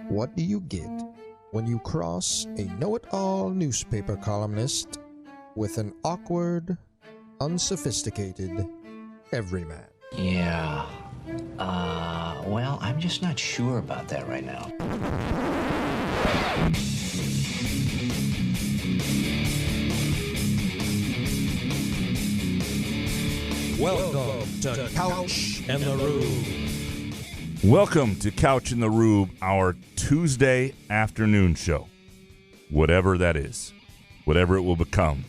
What do you get when you cross a know-it-all newspaper columnist with an awkward, unsophisticated everyman? Yeah. Well, I'm just not sure about that right now. Welcome to Couch and the Rube. Welcome to Couch in the Rube, our Tuesday afternoon show. Whatever that is, whatever it will become,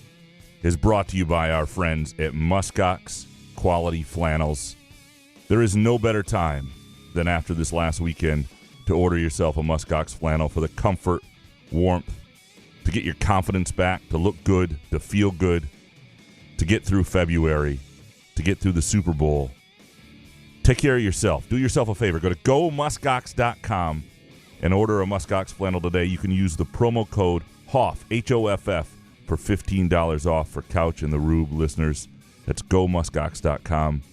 is brought to you by our friends at Muskox Quality Flannels. There is no better time than after this last weekend to order yourself a Muskox flannel for the comfort, warmth, to get your confidence back, to look good, to feel good, to get through February, to get through the Super Bowl. Take care of yourself. Do yourself a favor. Go to gomuskox.com and order a Muskox flannel today. You can use the promo code HOFF, H-O-F-F, for $15 off for Couch and the Rube listeners. That's gomuskox.com.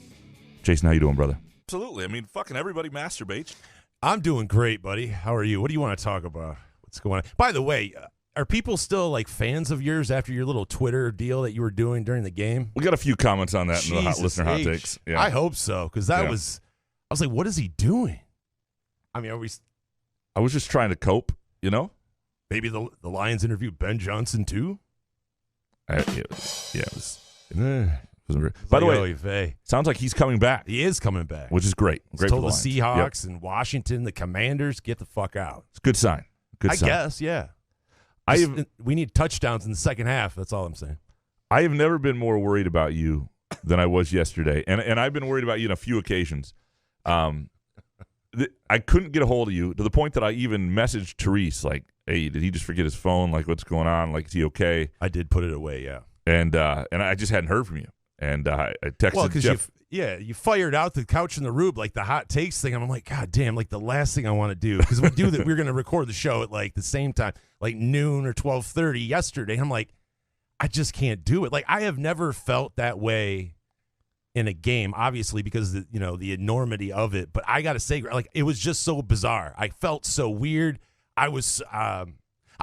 Jason, how you doing, brother? Absolutely. I mean, fucking everybody masturbates. I'm doing great, buddy. How are you? What do you want to talk about? What's going on? By the way, are people still like fans of yours after your little Twitter deal that you were doing during the game? We got a few comments on that in the listener hot H. takes. Yeah. I hope so, because I was like, what is he doing? I mean, I was just trying to cope, you know? Maybe the Lions interview Ben Johnson too? It was by the way, sounds like he's coming back. He is coming back. Which is great. Great told for the Seahawks and Washington, the Commanders, get the fuck out. It's a good sign. I guess, yeah. We need touchdowns in the second half. That's all I'm saying. I have never been more worried about you than I was yesterday, and I've been worried about you on a few occasions. I couldn't get a hold of you to the point that I even messaged Therese, like, hey, did he just forget his phone? Like, what's going on? Like, is he okay? I did put it away, yeah. And I just hadn't heard from you. And I texted Jeff. You fired out the Couch in the Rube, like the hot takes thing. I'm like, God damn, like the last thing I want to do. Because we do that, we're going to record the show at like the same time, like noon or 12:30 yesterday. I'm like, I just can't do it. Like, I have never felt that way in a game, obviously, because the enormity of it. But I got to say, like, it was just so bizarre. I felt so weird. I was, I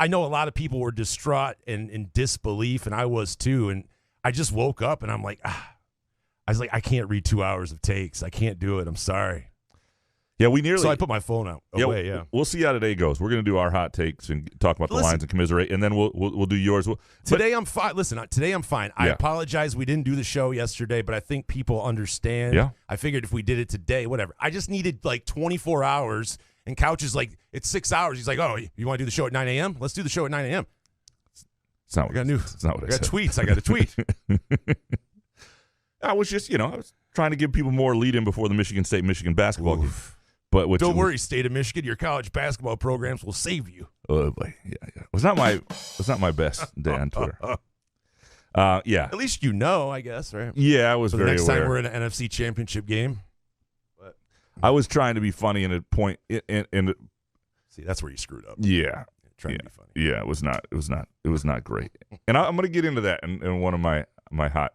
know a lot of people were distraught and in disbelief, and I was too. And I just woke up and I'm like, I was like, I can't read 2 hours of takes. I can't do it. I'm sorry. Yeah, so I put my phone away. Yeah, we'll see how today goes. We're going to do our hot takes and talk about the Lions and commiserate, and then we'll do yours. Today I'm fine. Listen, today I'm fine. Yeah. I apologize. We didn't do the show yesterday, but I think people understand. Yeah. I figured if we did it today, whatever. I just needed like 24 hours, and Couch is like, it's 6 hours. He's like, oh, you want to do the show at 9 a.m.? Let's do the show at 9 a.m. It's not what I got tweets. I got a tweet. I was just, I was trying to give people more lead in before the Michigan State-Michigan basketball game. But don't worry, State of Michigan, your college basketball programs will save you. Oh boy, yeah. It was not my best day on Twitter. Yeah. At least I guess, right? Yeah, I was very aware. Next time we're in an NFC Championship game. But I was trying to be funny in a point. See, that's where you screwed up. Yeah. Trying to be funny. Yeah, it was not great. And I'm going to get into that in one of my hot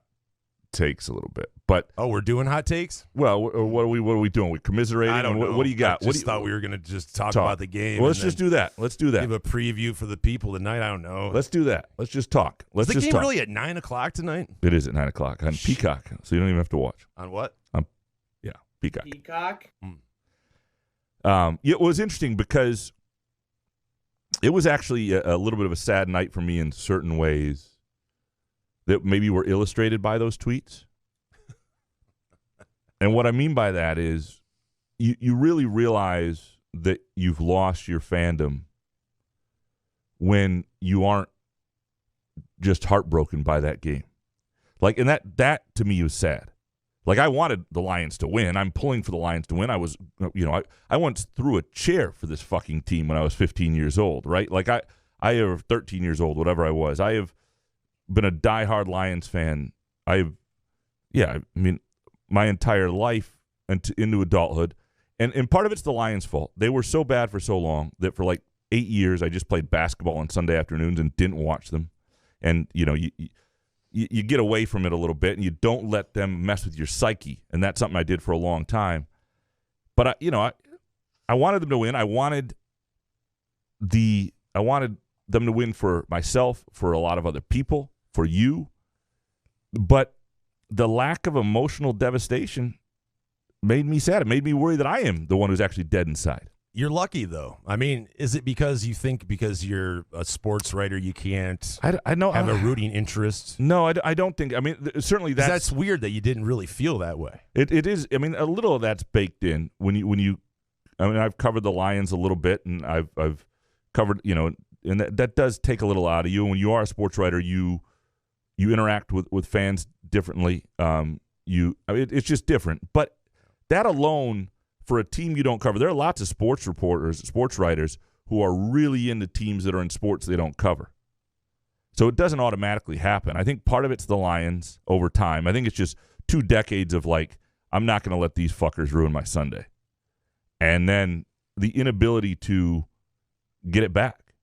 takes a little bit. But we're doing hot takes? Well, what are we doing? We commiserating? I don't know. What do you got? I thought we were going to just talk about the game. Well, let's just do that. Let's do that. Give a preview for the people tonight. I don't know. Let's do that. Let's just talk. Is the game really at 9 o'clock tonight? It is at 9 o'clock on Peacock, so you don't even have to watch. On what? Yeah, Peacock. Peacock? It was interesting because it was actually a little bit of a sad night for me in certain ways that maybe were illustrated by those tweets. And what I mean by that is you really realize that you've lost your fandom when you aren't just heartbroken by that game. Like, and that to me was sad. Like, I wanted the Lions to win. I'm pulling for the Lions to win. I was, I once threw a chair for this fucking team when I was 15 years old, right? Like, I was 13 years old, whatever I was. I have been a diehard Lions fan. My entire life into adulthood. And part of it's the Lions' fault. They were so bad for so long that for like 8 years, I just played basketball on Sunday afternoons and didn't watch them. And, you get away from it a little bit, and you don't let them mess with your psyche, and that's something I did for a long time. But I wanted them to win. I wanted them to win for myself, for a lot of other people, for you. But the lack of emotional devastation made me sad. It made me worry that I am the one who's actually dead inside. You're lucky, though. I mean, is it because you think because you're a sports writer you can't I know, have a rooting interest? No, I don't think. I mean, certainly that's weird that you didn't really feel that way. It is. I mean, a little of that's baked in when you. I mean, I've covered the Lions a little bit, and I've covered, and that does take a little out of you. When you are a sports writer, you interact with fans differently. It's just different. But that alone, for a team you don't cover, there are lots of sports reporters, sports writers who are really into teams that are in sports they don't cover. So it doesn't automatically happen. I think part of it's the Lions over time. I think it's just 2 decades of like, I'm not going to let these fuckers ruin my Sunday. And then the inability to get it back,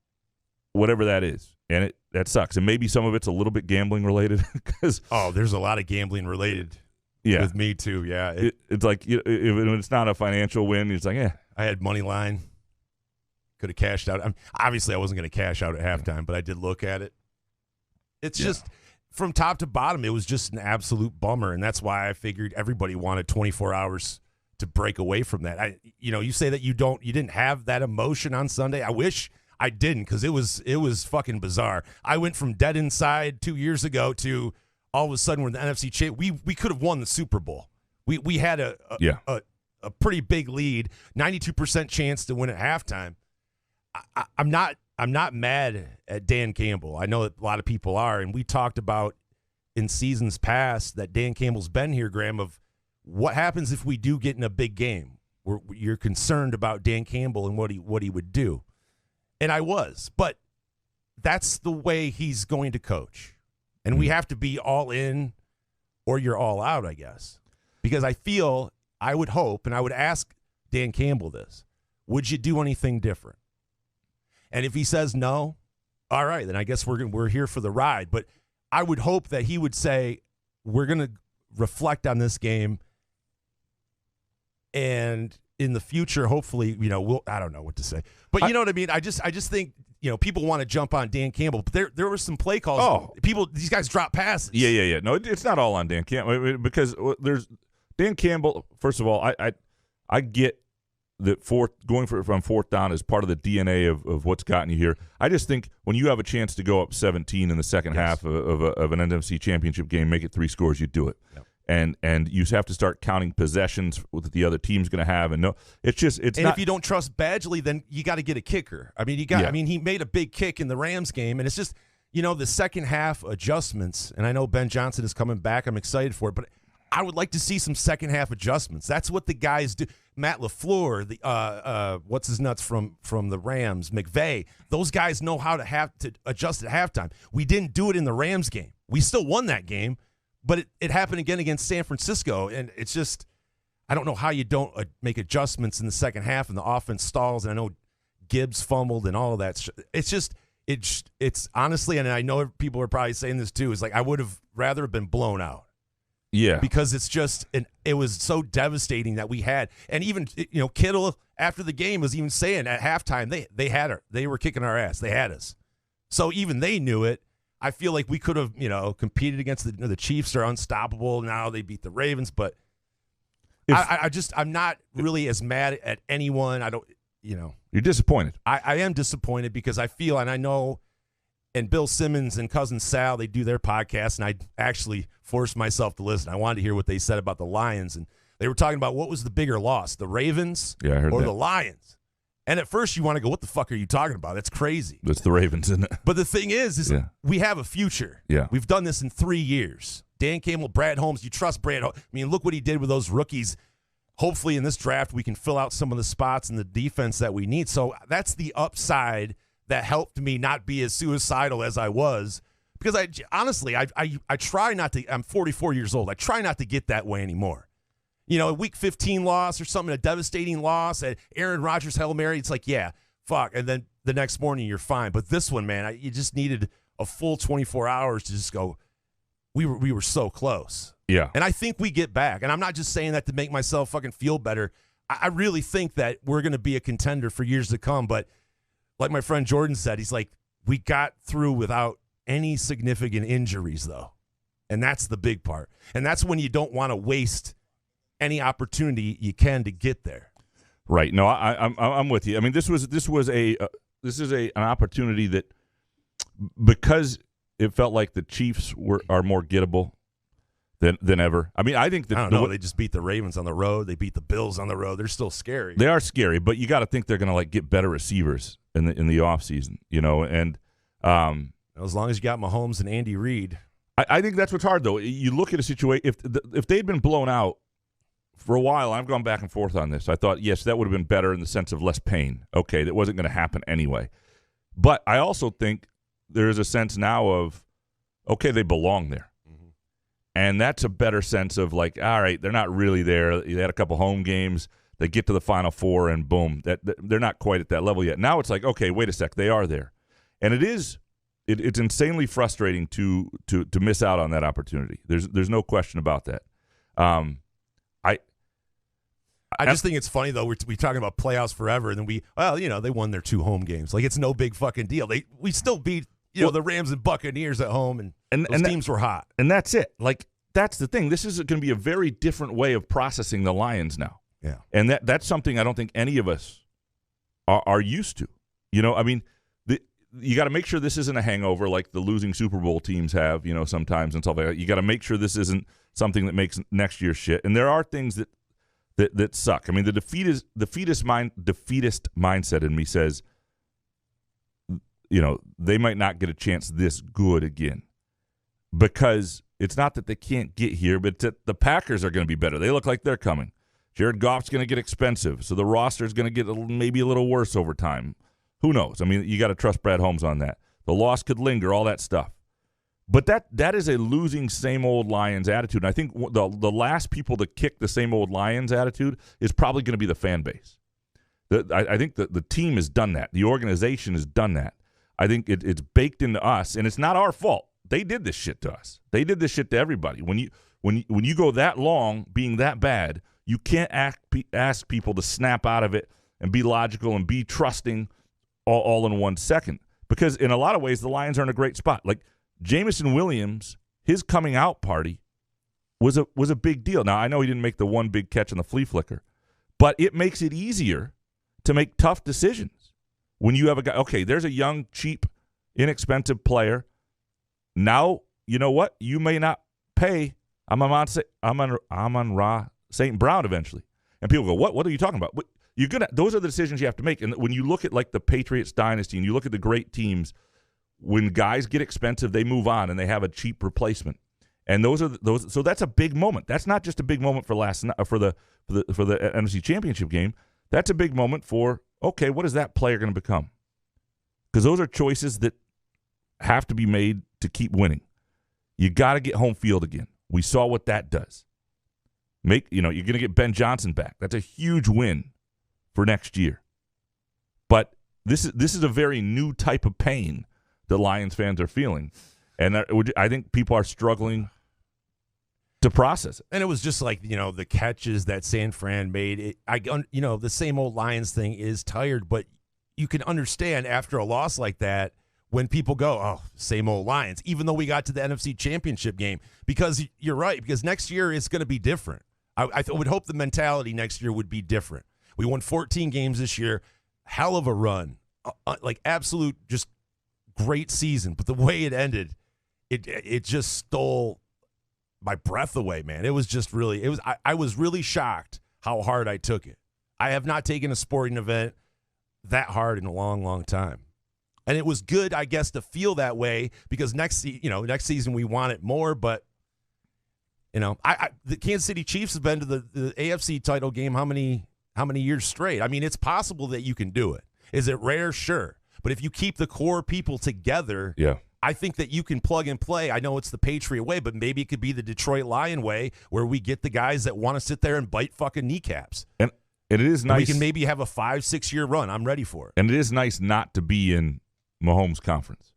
whatever that is. And that sucks. And maybe some of it's a little bit gambling related. There's a lot of gambling related. Yeah. With me too, yeah. It's like when it's not a financial win, it's like, I had money line. Could have cashed out. Obviously, I wasn't going to cash out at halftime, but I did look at it. It's just from top to bottom, it was just an absolute bummer, and that's why I figured everybody wanted 24 hours to break away from that. You say that you didn't have that emotion on Sunday. I wish I didn't, because it was fucking bizarre. I went from dead inside 2 years ago to all of a sudden we're in the NFC champ. We could have won the Super Bowl. We had a pretty big lead, 92% chance to win at halftime. I'm not mad at Dan Campbell. I know that a lot of people are, and we talked about in seasons past that Dan Campbell's been here, Graham, of what happens if we do get in a big game. You're concerned about Dan Campbell and what he would do. And I was, but that's the way he's going to coach. And we have to be all in or you're all out, I guess. Because I would hope, and I would ask Dan Campbell this, would you do anything different? And if he says no, all right, then I guess we're here for the ride. But I would hope that he would say, we're going to reflect on this game, and in the future, hopefully, I don't know what to say. But you know what I mean? I just think, people want to jump on Dan Campbell, but there were some play calls. Oh. These guys drop passes. Yeah. No, it's not all on Dan Campbell, because there's Dan Campbell. First of all, I get that going from fourth down is part of the DNA of what's gotten you here. I just think when you have a chance to go up 17 in the second half of an NFC championship game, make it 3 scores, you do it. Yep. And you have to start counting possessions that the other team's going to have, and if you don't trust Badgley, then you got to get a kicker. I mean, he made a big kick in the Rams game, and it's just the second half adjustments. And I know Ben Johnson is coming back. I'm excited for it, but I would like to see some second half adjustments. That's what the guys do. Matt LaFleur, the what's his nuts from the Rams, McVay. Those guys know how to have to adjust at halftime. We didn't do it in the Rams game. We still won that game. But it happened again against San Francisco, and it's just I don't know how you don't make adjustments in the second half and the offense stalls. And I know Gibbs fumbled and all of that. It's honestly, and I know people are probably saying this too, is like I would have rather been blown out. Yeah, because it was so devastating that we had, and even Kittle after the game was even saying at halftime they were kicking our ass, they had us, so even they knew it. I feel like we could have, competed against the Chiefs are unstoppable. Now they beat the Ravens, but I'm not really as mad at anyone. I don't, You're disappointed. I am disappointed because I feel, and I know, and Bill Simmons and Cousin Sal, they do their podcast, and I actually forced myself to listen. I wanted to hear what they said about the Lions, and they were talking about what was the bigger loss, the Ravens or the Lions. And at first you want to go, what the fuck are you talking about? That's crazy. It's the Ravens, isn't it? But the thing is we have a future. Yeah. We've done this in 3 years. Dan Campbell, Brad Holmes, you trust Brad Holmes. I mean, look what he did with those rookies. Hopefully in this draft we can fill out some of the spots in the defense that we need. So that's the upside that helped me not be as suicidal as I was. Because I try not to – I'm 44 years old. I try not to get that way anymore. You know, a Week 15 loss or something, a devastating loss, and Aaron Rodgers, Hail Mary, it's like, yeah, fuck. And then the next morning you're fine. But this one, man, you just needed a full 24 hours to just go, we were so close. Yeah. And I think we get back. And I'm not just saying that to make myself fucking feel better. I really think that we're going to be a contender for years to come. But like my friend Jordan said, he's like, we got through without any significant injuries, though. And that's the big part. And that's when you don't want to waste any opportunity you can to get there. Right. No, I'm with you. I mean, this is an opportunity that, because it felt like the Chiefs are more gettable than ever. I mean, I think that I don't know. They just beat the Ravens on the road. They beat the Bills on the road. They're still scary. They are scary, but you got to think they're going to like get better receivers in the offseason, you know. And as long as you got Mahomes and Andy Reid, I think that's what's hard though. You look at a situation if they'd been blown out. For a while, I've gone back and forth on this. I thought, yes, that would have been better in the sense of less pain. Okay, that wasn't going to happen anyway. But I also think there is a sense now of, okay, they belong there. Mm-hmm. And that's a better sense of like, all right, they're not really there. They had a couple home games. They get to the Final Four, and boom, they're not quite at that level yet. Now it's like, okay, wait a sec, they are there. And it's insanely frustrating to miss out on that opportunity. There's no question about that. I just think it's funny, though. We're talking about playoffs forever, and then they won their 2 home games. Like, it's no big fucking deal. We still beat, the Rams and Buccaneers at home, and those teams were hot. And that's it. Like, that's the thing. This is going to be a very different way of processing the Lions now. Yeah. And that's something I don't think any of us are used to. You know, I mean, you got to make sure this isn't a hangover like the losing Super Bowl teams have, sometimes and stuff like that. You got to make sure this isn't something that makes next year shit. And there are things that suck. I mean, the defeatist mindset in me says, they might not get a chance this good again, because it's not that they can't get here, but that the Packers are going to be better. They look like they're coming. Jared Goff's going to get expensive, so the roster is going to get maybe a little worse over time. Who knows? I mean, you got to trust Brad Holmes on that. The loss could linger, all that stuff. But that is a losing same old Lions attitude. And I think the last people to kick the same old Lions attitude is probably going to be the fan base. I think the team has done that. The organization has done that. I think it's baked into us, and it's not our fault. They did this shit to us. They did this shit to everybody. When you go that long being that bad, you can't ask people to snap out of it and be logical and be trusting all in 1 second. Because in a lot of ways, the Lions are in a great spot. Like, Jameson Williams, his coming out party was a big deal. Now, I know he didn't make the one big catch on the flea flicker, but it makes it easier to make tough decisions. When you have a guy, okay, there's a young, cheap, inexpensive player. Now, you know what? You may not pay Amon-Ra St. Brown eventually. And people go, what are you talking about? Those are the decisions you have to make. And when you look at like the Patriots dynasty and you look at the great teams, when guys get expensive, they move on and they have a cheap replacement. And so that's a big moment. That's not just a big moment for the NFC Championship game. That's a big moment for, okay, what is that player going to become? Because those are choices that have to be made to keep winning. You got to get home field again. We saw what that does. You're going to get Ben Johnson back. That's a huge win for next year. But this is a very new type of pain that Lions fans are feeling. And I think people are struggling to process it. And it was just like, the catches that San Fran made. The same old Lions thing is tired, but you can understand after a loss like that when people go, oh, same old Lions, even though we got to the NFC Championship game. Because you're right, because next year it's going to be different. I would hope the mentality next year would be different. We won 14 games this year. Hell of a run. Like absolute just great season, but the way it ended, it just stole my breath away, man. It was just really, I was really shocked how hard I took it. I have not taken a sporting event that hard in a long, long time. And it was good, I guess, to feel that way because next season we want it more. But the Kansas City Chiefs have been to the AFC title game how many years straight? I mean, it's possible that you can do it. Is it rare? Sure. But if you keep the core people together, I think that you can plug and play. I know it's the Patriot way, but maybe it could be the Detroit Lion way where we get the guys that want to sit there and bite fucking kneecaps. And it is nice. We can maybe have a 5-6 year run. I'm ready for it. And it is nice not to be in Mahomes' conference.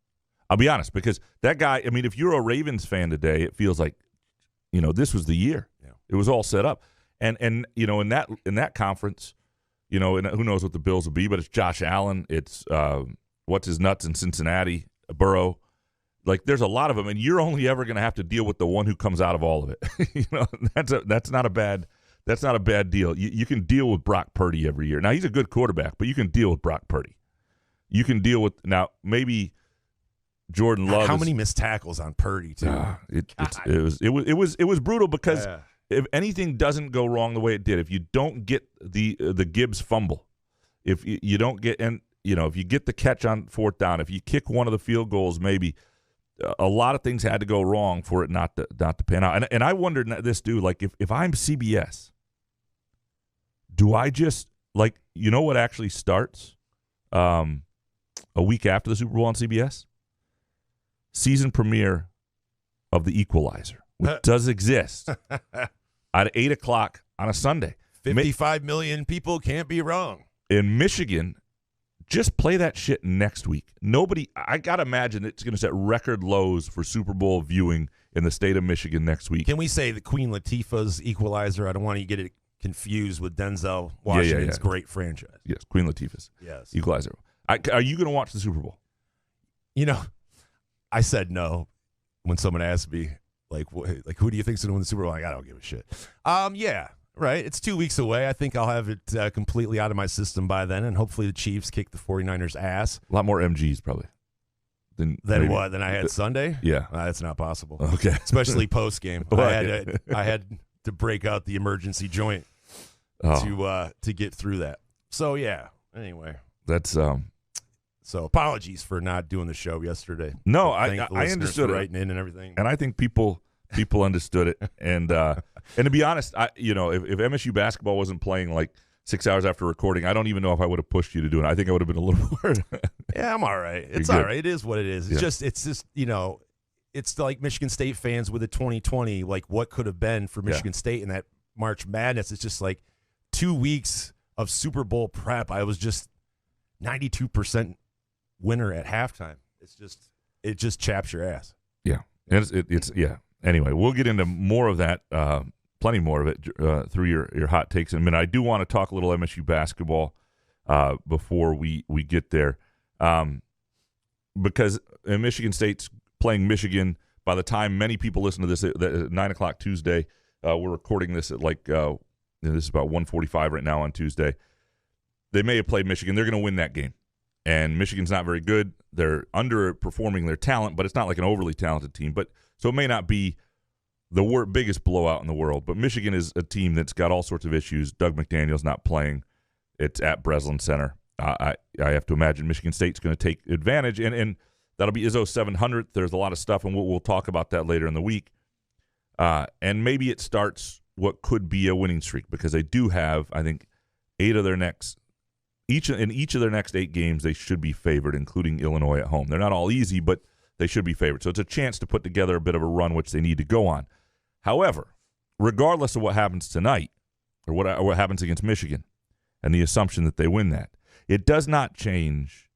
I'll be honest, because that guy, I mean, if you're a Ravens fan today, it feels like, this was the year. Yeah. It was all set up. And in that conference, and who knows what the Bills will be, but it's Josh Allen, it's what's his nuts in Cincinnati, Burrow. Like there's a lot of them, and you're only ever going to have to deal with the one who comes out of all of it. That's not a bad deal. You can deal with Brock Purdy every year. Now he's a good quarterback, but you can deal with Brock Purdy. You can deal with maybe Jordan Love. How many missed tackles on Purdy too? It was brutal because if anything doesn't go wrong the way it did, if you don't get the Gibbs fumble, if you don't get if you get the catch on fourth down, if you kick one of the field goals, maybe a lot of things had to go wrong for it not to pan out. And I wondered this, dude, like if I'm CBS, do I just what actually starts a week after the Super Bowl on CBS? Season premiere of The Equalizer, which does exist at 8 o'clock on a Sunday. 55 million people can't be wrong. In Michigan, just play that shit next week. I got to imagine it's going to set record lows for Super Bowl viewing in the state of Michigan next week. Can we say the Queen Latifah's Equalizer? I don't want to get it confused with Denzel Washington's great franchise. Yes, Queen Latifah's Equalizer. Are you going to watch the Super Bowl? I said no when someone asked me, who do you think's going to win the Super Bowl? I don't give a shit. Yeah, right. It's 2 weeks away. I think I'll have it completely out of my system by then, and hopefully the Chiefs kick the 49ers' ass. A lot more MGs probably. Than what? Than I had Sunday? Yeah. That's not possible. Okay. Especially post-game. I had to break out the emergency joint to get through that. So, yeah. Anyway. That's So apologies for not doing the show yesterday. No, I understood it. Writing in and everything. And I think people understood it. And to be honest, if MSU basketball wasn't playing like 6 hours after recording, I don't even know if I would have pushed you to do it. I think I would have been a little more. Yeah, I'm all right. It's all right. It is what it is. It's just it's like Michigan State fans with the 2020, like what could have been for Michigan State in that March Madness. It's just like 2 weeks of Super Bowl prep. I was just 92% winner at halftime. It just chaps your ass. Yeah. It's Anyway, we'll get into more of that, plenty more of it through your hot takes in a minute. I do want to talk a little MSU basketball before we get there, because Michigan State's playing Michigan. By the time many people listen to this at 9 o'clock Tuesday, we're recording this at this is about 1:45 right now on Tuesday. They may have played Michigan. They're going to win that game. And Michigan's not very good. They're underperforming their talent, but it's not like an overly talented team. So it may not be the biggest blowout in the world. But Michigan is a team that's got all sorts of issues. Doug McDaniel's not playing. It's at Breslin Center. I have to imagine Michigan State's going to take advantage, and that'll be Izzo's 700th. There's a lot of stuff, and we'll talk about that later in the week. And maybe it starts what could be a winning streak, because they do have, I think, each of their next 8 games, they should be favored, including Illinois at home. They're not all easy, but they should be favored. So it's a chance to put together a bit of a run, which they need to go on. However, regardless of what happens tonight or what happens against Michigan and the assumption that they win that, it does not change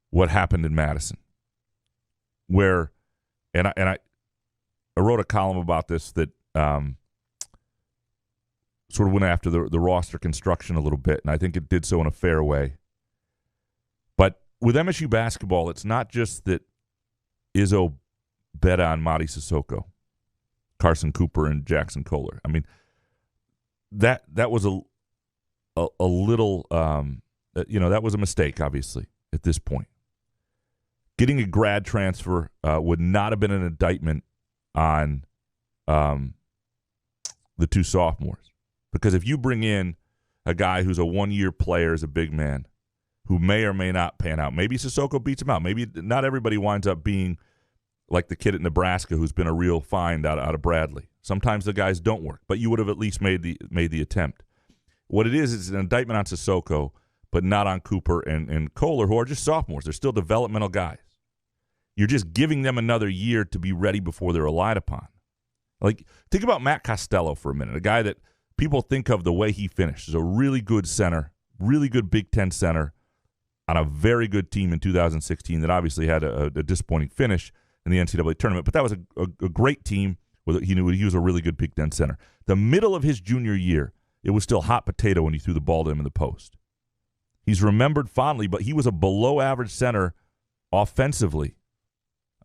what happened in Madison, where, and I wrote a column about this that sort of went after the roster construction a little bit, and I think it did so in a fair way. But with MSU basketball, it's not just that Izzo bet on Mady Sissoko, Carson Cooper, and Jackson Kohler. I mean, that was a little, that was a mistake, obviously, at this point. Getting a grad transfer would not have been an indictment on the two sophomores. Because if you bring in a guy who's a one-year player as a big man, who may or may not pan out. Maybe Sissoko beats him out. Maybe not everybody winds up being like the kid at Nebraska who's been a real find out of Bradley. Sometimes the guys don't work, but you would have at least made the attempt. What it is an indictment on Sissoko, but not on Cooper and Kohler, who are just sophomores. They're still developmental guys. You're just giving them another year to be ready before they're relied upon. Like, think about Matt Costello for a minute, a guy that people think of the way he finished as a really good center, really good Big Ten center on a very good team in 2016 that obviously had a disappointing finish in the NCAA tournament, but that was a great team. He knew he was a really good Big Ten center. The middle of his junior year, it was still hot potato when he threw the ball to him in the post. He's remembered fondly, but he was a below-average center offensively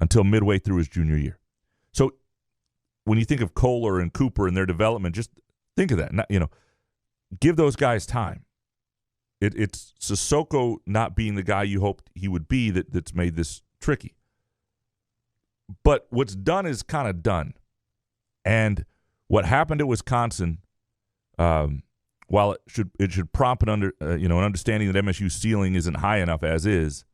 until midway through his junior year. So when you think of Kohler and Cooper and their development, just think of that. Give those guys time. It's Sissoko not being the guy you hoped he would be that's made this tricky. But what's done is kind of done. And what happened at Wisconsin, while it should prompt an understanding that MSU's ceiling isn't high enough as is,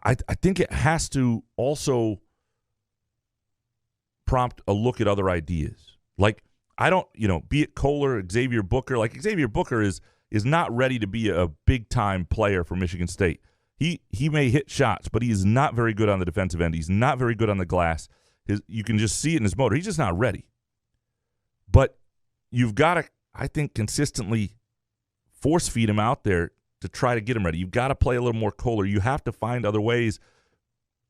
I think it has to also prompt a look at other ideas. Like, I don't, be it Kohler, Xavier Booker. Like, Xavier Booker is not ready to be a big-time player for Michigan State. He may hit shots, but he is not very good on the defensive end. He's not very good on the glass. You can just see it in his motor. He's just not ready. But you've got to, I think, consistently force feed him out there to try to get him ready. You've got to play a little more Kohler. You have to find other ways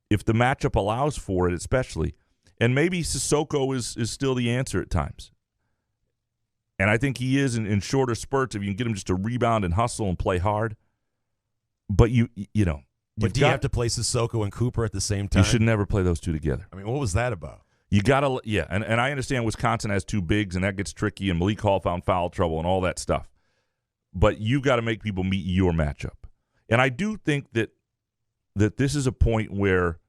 if the matchup allows for it, especially. And maybe Sissoko is still the answer at times. And I think he is in shorter spurts if you can get him just to rebound and hustle and play hard. But But do you have to play Sissoko and Cooper at the same time? You should never play those two together. I mean, what was that about? You got to, yeah. And I understand Wisconsin has two bigs, and that gets tricky, and Malik Hall found foul trouble and all that stuff. But you got to make people meet your matchup. And I do think that this is a point where,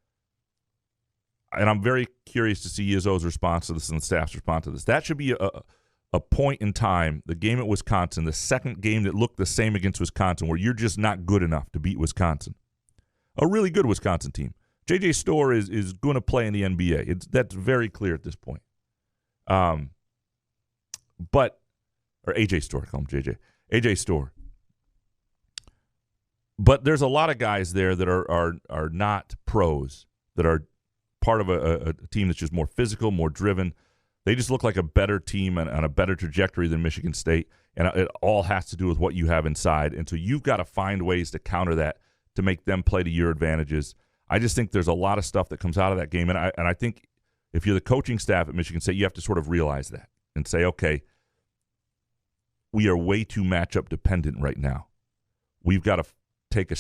and I'm very curious to see Izzo's response to this and the staff's response to this. That should be a point in time, the game at Wisconsin, the second game that looked the same against Wisconsin, where you're just not good enough to beat Wisconsin. A really good Wisconsin team. J.J. Storr is going to play in the NBA. That's very clear at this point. Or A.J. Storr, call him J.J. A.J. Storr. But there's a lot of guys there that are not pros, that are part of a team that's just more physical, more driven. They just look like a better team and on a better trajectory than Michigan State, and it all has to do with what you have inside. And so you've got to find ways to counter that to make them play to your advantages. I just think there's a lot of stuff that comes out of that game, and I think if you're the coaching staff at Michigan State, you have to sort of realize that and say, okay, we are way too matchup dependent right now. We've got to take a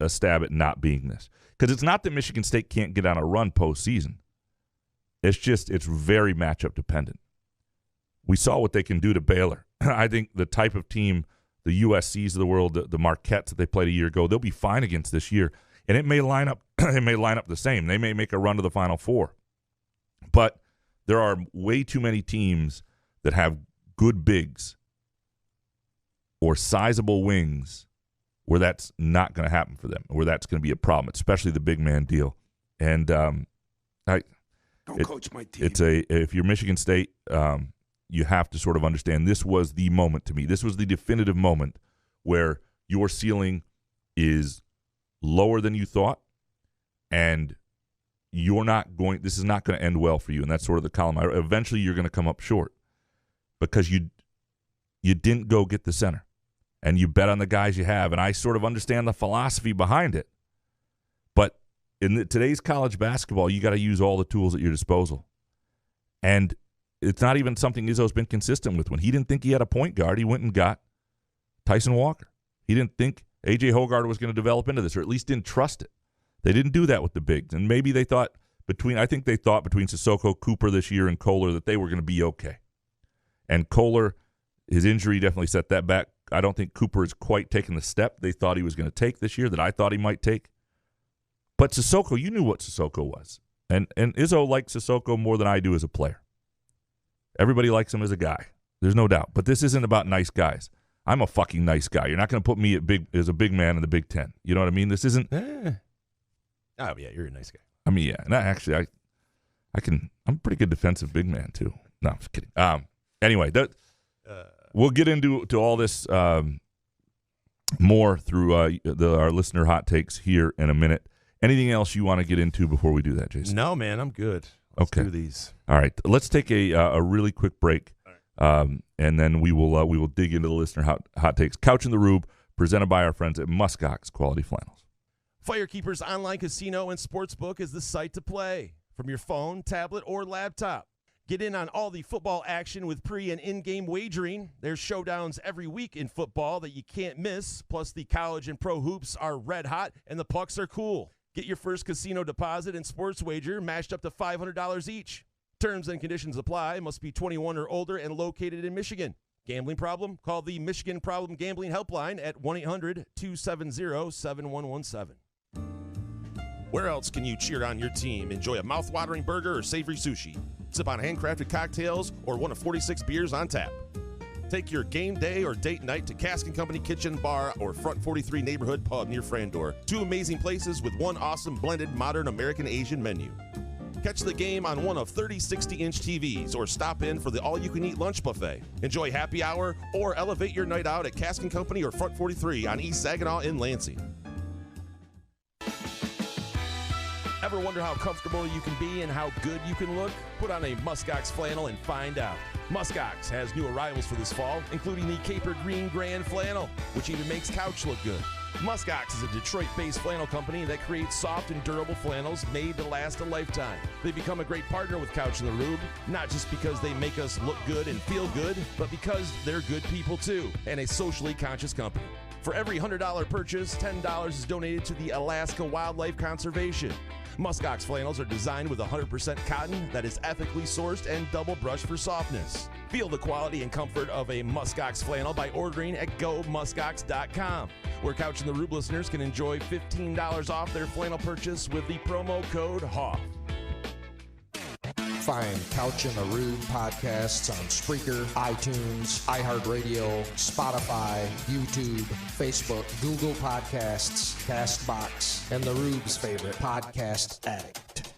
stab at not being this. Because it's not that Michigan State can't get on a run postseason. It's very matchup dependent. We saw what they can do to Baylor. I think the type of team, the USCs of the world, the Marquettes that they played a year ago, they'll be fine against this year. And it may line up the same. They may make a run to the Final Four. But there are way too many teams that have good bigs or sizable wings where that's not going to happen for them, where that's going to be a problem, especially the big man deal. And don't coach my team. If you're Michigan State, you have to sort of understand this was the moment to me. This was the definitive moment where your ceiling is lower than you thought, and this is not going to end well for you. And that's sort of the column. Eventually, you're going to come up short because you didn't go get the center, and you bet on the guys you have. And I sort of understand the philosophy behind it. But in today's college basketball, you got to use all the tools at your disposal. And it's not even something Izzo's been consistent with. When he didn't think he had a point guard, he went and got Tyson Walker. He didn't think A.J. Hoggard was going to develop into this, or at least didn't trust it. They didn't do that with the bigs. And maybe they thought between Sissoko, Cooper this year, and Kohler that they were going to be okay. And Kohler, his injury definitely set that back. I don't think Cooper has quite taken the step they thought he was going to take this year that I thought he might take. But Sissoko, you knew what Sissoko was. And Izzo likes Sissoko more than I do as a player. Everybody likes him as a guy. There's no doubt. But this isn't about nice guys. I'm a fucking nice guy. You're not going to put me as a big man in the Big Ten. You know what I mean? This isn't. Oh yeah, you're a nice guy. I mean, yeah. And I'm a pretty good defensive big man too. No, I'm just kidding. Anyway, we'll get into all this more through our listener hot takes here in a minute. Anything else you want to get into before we do that, Jason? No, man, I'm good. Let's do these. All right, let's take a really quick break, and then we will dig into the listener hot takes. Couch in the Rube, presented by our friends at Muskox Quality Flannels. Firekeeper's online casino and sportsbook is the site to play from your phone, tablet, or laptop. Get in on all the football action with pre- and in-game wagering. There's showdowns every week in football that you can't miss. Plus, the college and pro hoops are red hot, and the pucks are cool. Get your first casino deposit and sports wager matched up to $500 each. Terms and conditions apply. Must be 21 or older and located in Michigan. Gambling problem? Call the Michigan Problem Gambling Helpline at 1-800-270-7117. Where else can you cheer on your team? Enjoy a mouth-watering burger or savory sushi. Sip on handcrafted cocktails or one of 46 beers on tap. Take your game day or date night to Cask & Company Kitchen Bar or Front 43 Neighborhood Pub near Frandor. Two amazing places with one awesome blended modern American Asian menu. Catch the game on one of 30 60-inch TVs or stop in for the all-you-can-eat lunch buffet. Enjoy happy hour or elevate your night out at Cask & Company or Front 43 on East Saginaw in Lansing. Ever wonder how comfortable you can be and how good you can look? Put on a Muskox flannel and find out. Muskox has new arrivals for this fall, including the Caper Green Grand Flannel, which even makes couch look good. Muskox is a Detroit-based flannel company that creates soft and durable flannels made to last a lifetime. They become a great partner with Couch in the Rube, not just because they make us look good and feel good, but because they're good people too, and a socially conscious company. For every $100 purchase, $10 is donated to the Alaska Wildlife Conservation. Muskox flannels are designed with 100% cotton that is ethically sourced and double brushed for softness. Feel the quality and comfort of a Muskox flannel by ordering at gomuskox.com, where Couch in the Rube listeners can enjoy $15 off their flannel purchase with the promo code HOFF. Find Couch in the Rube podcasts on Spreaker, iTunes, iHeartRadio, Spotify, YouTube, Facebook, Google Podcasts, CastBox, and the Rube's favorite podcast addict.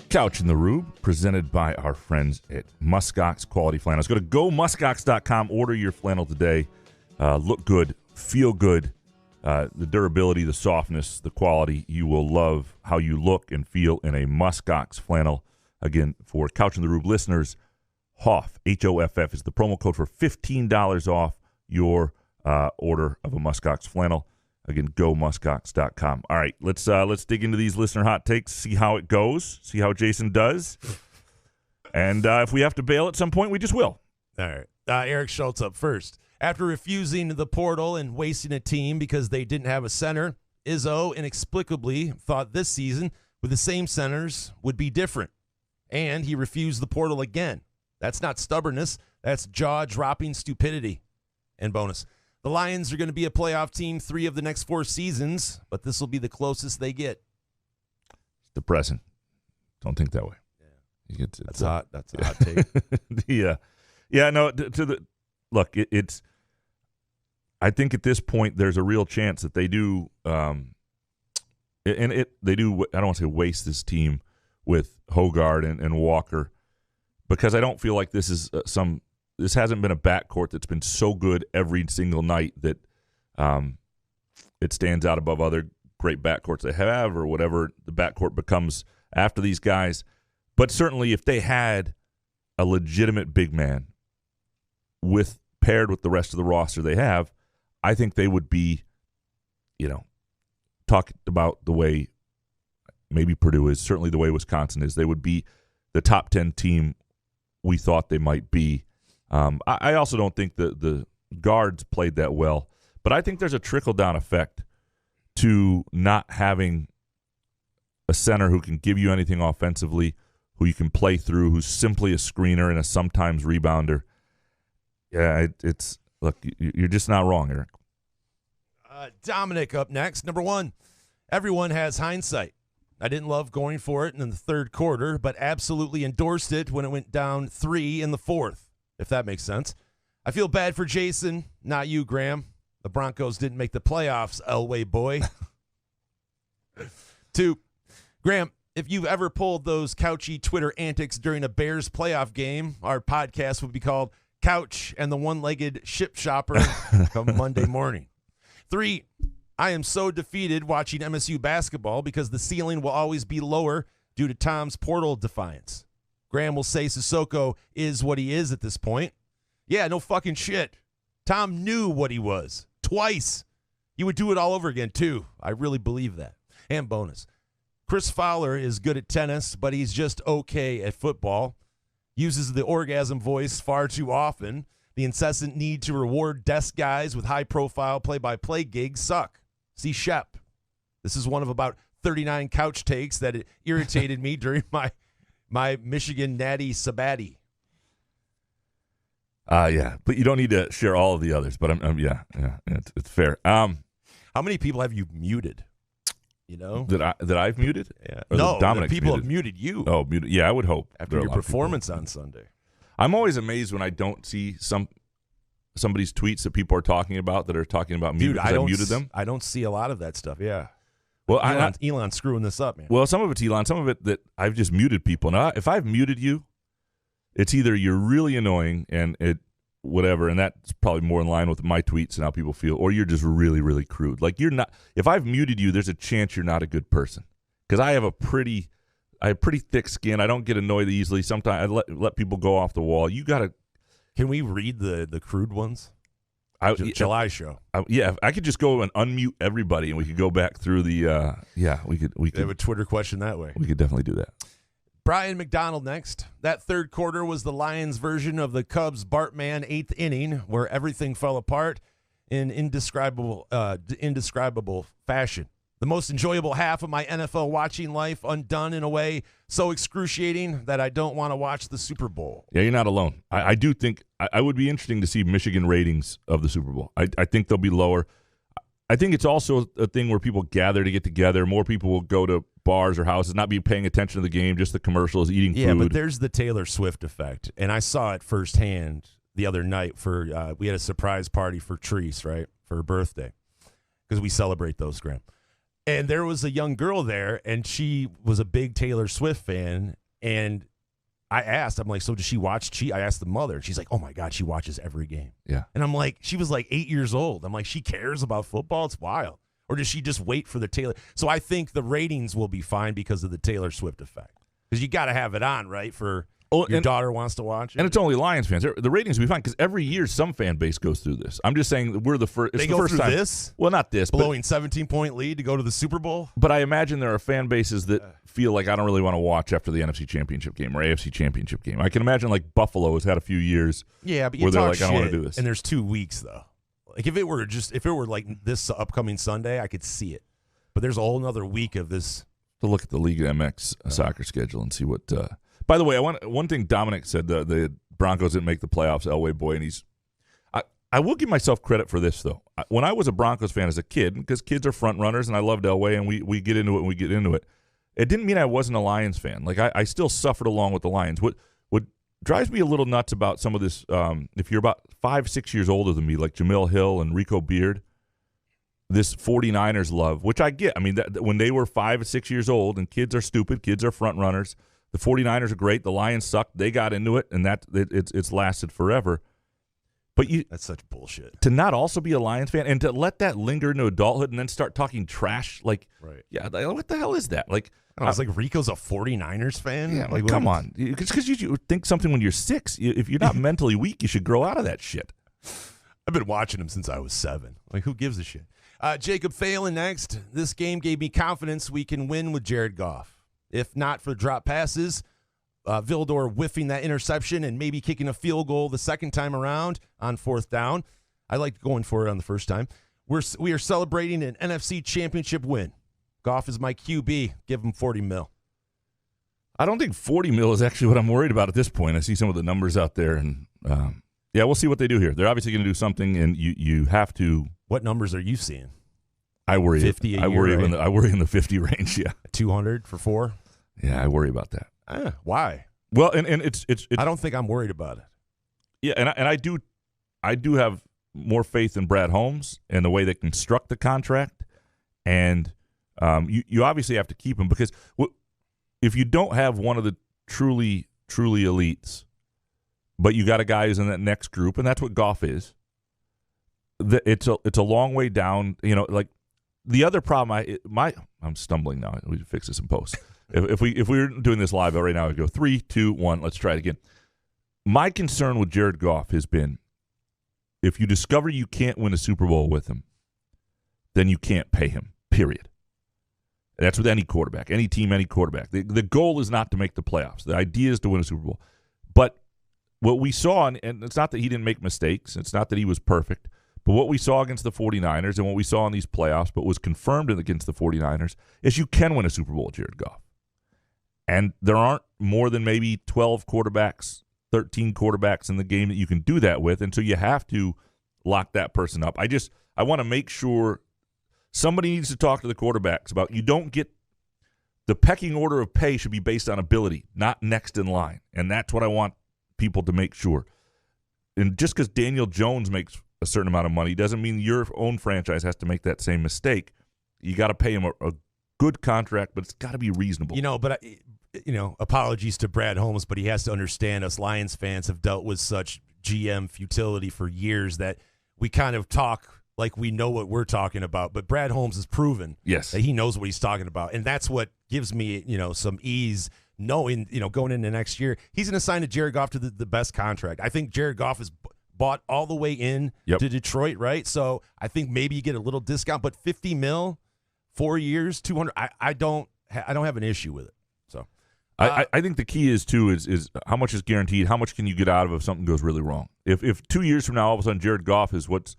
Couch in the Rube, presented by our friends at Muskox Quality Flannels. Go to gomuskox.com, order your flannel today. Look good, feel good. The durability, the softness, the quality. You will love how you look and feel in a Muskox flannel. Again, for Couch in the Rube listeners, HOFF, H-O-F-F, is the promo code for $15 off your order of a Muskox flannel. Again, gomuskox.com. All right, let's dig into these listener hot takes, see how it goes, see how Jason does. And if we have to bail at some point, we just will. All right. Eric Schultz up first. After refusing the portal and wasting a team because they didn't have a center, Izzo inexplicably thought this season with the same centers would be different. And he refused the portal again. That's not stubbornness. That's jaw-dropping stupidity. And bonus, the Lions are going to be a playoff team 3 of the next 4 seasons, but this will be the closest they get. It's depressing. Don't think that way. Yeah. That's hot. That's a hot take. Look, it's. I think at this point there's a real chance that they do, they do. I don't want to say waste this team with Hogard and Walker, because I don't feel like this is This hasn't been a backcourt that's been so good every single night that it stands out above other great backcourts they have, or whatever the backcourt becomes after these guys. But certainly, if they had a legitimate big man paired with the rest of the roster they have, I think they would be, talked about the way maybe Purdue is, certainly the way Wisconsin is. They would be the top 10 team we thought they might be. I also don't think the guards played that well, but I think there's a trickle-down effect to not having a center who can give you anything offensively, who you can play through, who's simply a screener and a sometimes rebounder. Yeah, look, you're just not wrong, Eric. Dominic up next. Number 1, everyone has hindsight. I didn't love going for it in the third quarter, but absolutely endorsed it when it went down 3 in the fourth, if that makes sense. I feel bad for Jason, not you, Graham. The Broncos didn't make the playoffs, Elway boy. 2, Graham, if you've ever pulled those couchy Twitter antics during a Bears playoff game, our podcast would be called Couch and the One-Legged Ship Shopper come Monday morning. 3, I am so defeated watching MSU basketball because the ceiling will always be lower due to Tom's portal defiance. Graham will say Sissoko is what he is at this point. Yeah, no fucking shit. Tom knew what he was. Twice. He would do it all over again, too. I really believe that. And bonus. Chris Fowler is good at tennis, but he's just okay at football. Uses the orgasm voice far too often. The incessant need to reward desk guys with high-profile play-by-play gigs suck. See Shep. This is one of about 39 couch takes that irritated me during my Michigan Natty Sabati. Yeah, but you don't need to share all of the others. But it's fair. How many people have you muted? You know that I've muted? Yeah. Or no, Dominic's people muted? have muted you. Oh, muted. Yeah, I would hope after your performance on Sunday. I'm always amazed when I don't see somebody's tweets that people are talking about that are talking about me because I muted them. I don't see a lot of that stuff. Yeah. Well, Elon's screwing this up, man. Well, some of it's Elon, some of it that I've just muted people. Now, if I've muted you, it's either you're really annoying and it whatever, and that's probably more in line with my tweets and how people feel, or you're just really, really crude. Like you're not. If I've muted you, there's a chance you're not a good person because I have pretty thick skin. I don't get annoyed easily. Sometimes I let people go off the wall. You gotta. Can we read the crude ones? July show. I could just go and unmute everybody, and we could go back through the. We could. They have a Twitter question that way. We could definitely do that. Brian McDonald next. That third quarter was the Lions' version of the Cubs' Bartman 8th inning, where everything fell apart in indescribable fashion. The most enjoyable half of my NFL watching life undone in a way so excruciating that I don't want to watch the Super Bowl. Yeah, you're not alone. I do think I would be interesting to see Michigan ratings of the Super Bowl. I think they'll be lower. I think it's also a thing where people gather to get together. More people will go to bars or houses, not be paying attention to the game, just the commercials, eating food. Yeah, but there's the Taylor Swift effect, and I saw it firsthand the other night. We had a surprise party for Treese, right, for her birthday, because we celebrate those, Graham. And there was a young girl there, and she was a big Taylor Swift fan, and I asked, I'm like, so does she watch? I asked the mother, and she's like, oh, my God, she watches every game. Yeah. And I'm like, she was like 8 years old. I'm like, she cares about football? It's wild. Or does she just wait for the Taylor? So I think the ratings will be fine because of the Taylor Swift effect. Because you got to have it on, right, for your daughter wants to watch it. And it's only Lions fans. The ratings will be fine because every year some fan base goes through this. I'm just saying we're the first. They go through this? Well, not this. Blowing 17-point lead to go to the Super Bowl? But I imagine there are fan bases that feel like I don't really want to watch after the NFC Championship game or AFC Championship game. I can imagine like Buffalo has had a few years where they're like, I don't want to do this. And there's 2 weeks, though. Like if it were like this upcoming Sunday, I could see it. But there's a whole another week of this. To look at the Liga MX soccer schedule and see what. By the way, one thing Dominic said: the Broncos didn't make the playoffs. Elway boy, and I will give myself credit for this though. When I was a Broncos fan as a kid, because kids are front runners, and I loved Elway, and we get into it. And we get into it. It didn't mean I wasn't a Lions fan. Like I still suffered along with the Lions. What drives me a little nuts about some of this? If you're about 5-6 years older than me, like Jamil Hill and Rico Beard. This 49ers love, which I get. I mean, when they were 5 or 6 years old, and kids are stupid, kids are front runners. The 49ers are great. The Lions sucked. They got into it, and it's lasted forever. But that's such bullshit. To not also be a Lions fan and to let that linger into adulthood and then start talking trash, like, right. Yeah, like, what the hell is that? Like, I was like, Rico's a 49ers fan? Yeah, like, come on. Because you think something when you're 6. If you're not mentally weak, you should grow out of that shit. I've been watching him since I was 7. Like, who gives a shit? Jacob Phelan next. This game gave me confidence we can win with Jared Goff. If not for drop passes, Vildor whiffing that interception and maybe kicking a field goal the second time around on 4th down. I liked going for it on the first time. We are celebrating an NFC championship win. Goff is my QB. Give him $40 million. I don't think $40 million is actually what I'm worried about at this point. I see some of the numbers out there, and we'll see what they do here. They're obviously going to do something, and you have to. What numbers are you seeing? I worry. 50 a I year, worry right? I worry in the 50 range. Yeah. 200 for 4. Yeah, I worry about that. Why? Well, and it's I don't think I'm worried about it. yeah, and I do have more faith in Brad Holmes and the way they construct the contract, and you obviously have to keep him because if you don't have one of the truly elites, but you got a guy who's in that next group, and that's what Goff is. It's a long way down. Like the other problem. I'm stumbling now. We fix this in post. If we were doing this live right now, I'd go 3, 2, 1. Let's try it again. My concern with Jared Goff has been, if you discover you can't win a Super Bowl with him, then you can't pay him. Period. That's with any quarterback, any team, any quarterback. The goal is not to make the playoffs. The idea is to win a Super Bowl. But what we saw, and it's not that he didn't make mistakes, it's not that he was perfect, but what we saw against the 49ers and what we saw in these playoffs, but was confirmed against the 49ers, is you can win a Super Bowl with Jared Goff. And there aren't more than maybe 12 quarterbacks, 13 quarterbacks in the game that you can do that with, and so you have to lock that person up. I want to make sure somebody needs to talk to the quarterbacks about you don't get the pecking order of pay should be based on ability, not next in line. And that's what I want people to make sure. And just because Daniel Jones makes a certain amount of money doesn't mean your own franchise has to make that same mistake. You got to pay him a good contract, but it's got to be reasonable. But apologies to Brad Holmes, but he has to understand us Lions fans have dealt with such GM futility for years that we kind of talk like we know what we're talking about. But Brad Holmes has proven that he knows what he's talking about, and that's what gives me some ease knowing going into next year he's going to sign Jared Goff to the best contract. I think Jared Goff is bought all the way in to Detroit, right? So I think maybe you get a little discount, but $50 million, 4 years, 200. I don't have an issue with it. So I think the key is how much is guaranteed, how much can you get out of it if something goes really wrong. If 2 years from now all of a sudden Jared Goff is what's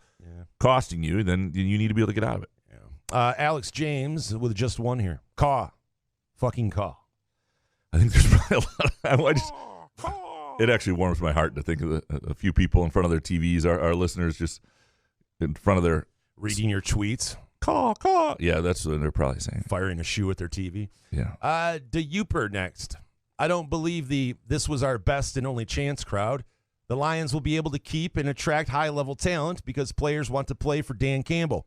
costing you, then you need to be able to get out of it. Yeah. Alex James with just one here. Fucking caw. I think there's probably a lot of it actually warms my heart to think of a few people in front of their TVs, our listeners just in front of their reading your tweets. Caw. Yeah, that's what they're probably saying. Firing a shoe at their TV. Yeah. De Uper next. I don't believe this was our best and only chance crowd. The Lions will be able to keep and attract high-level talent because players want to play for Dan Campbell.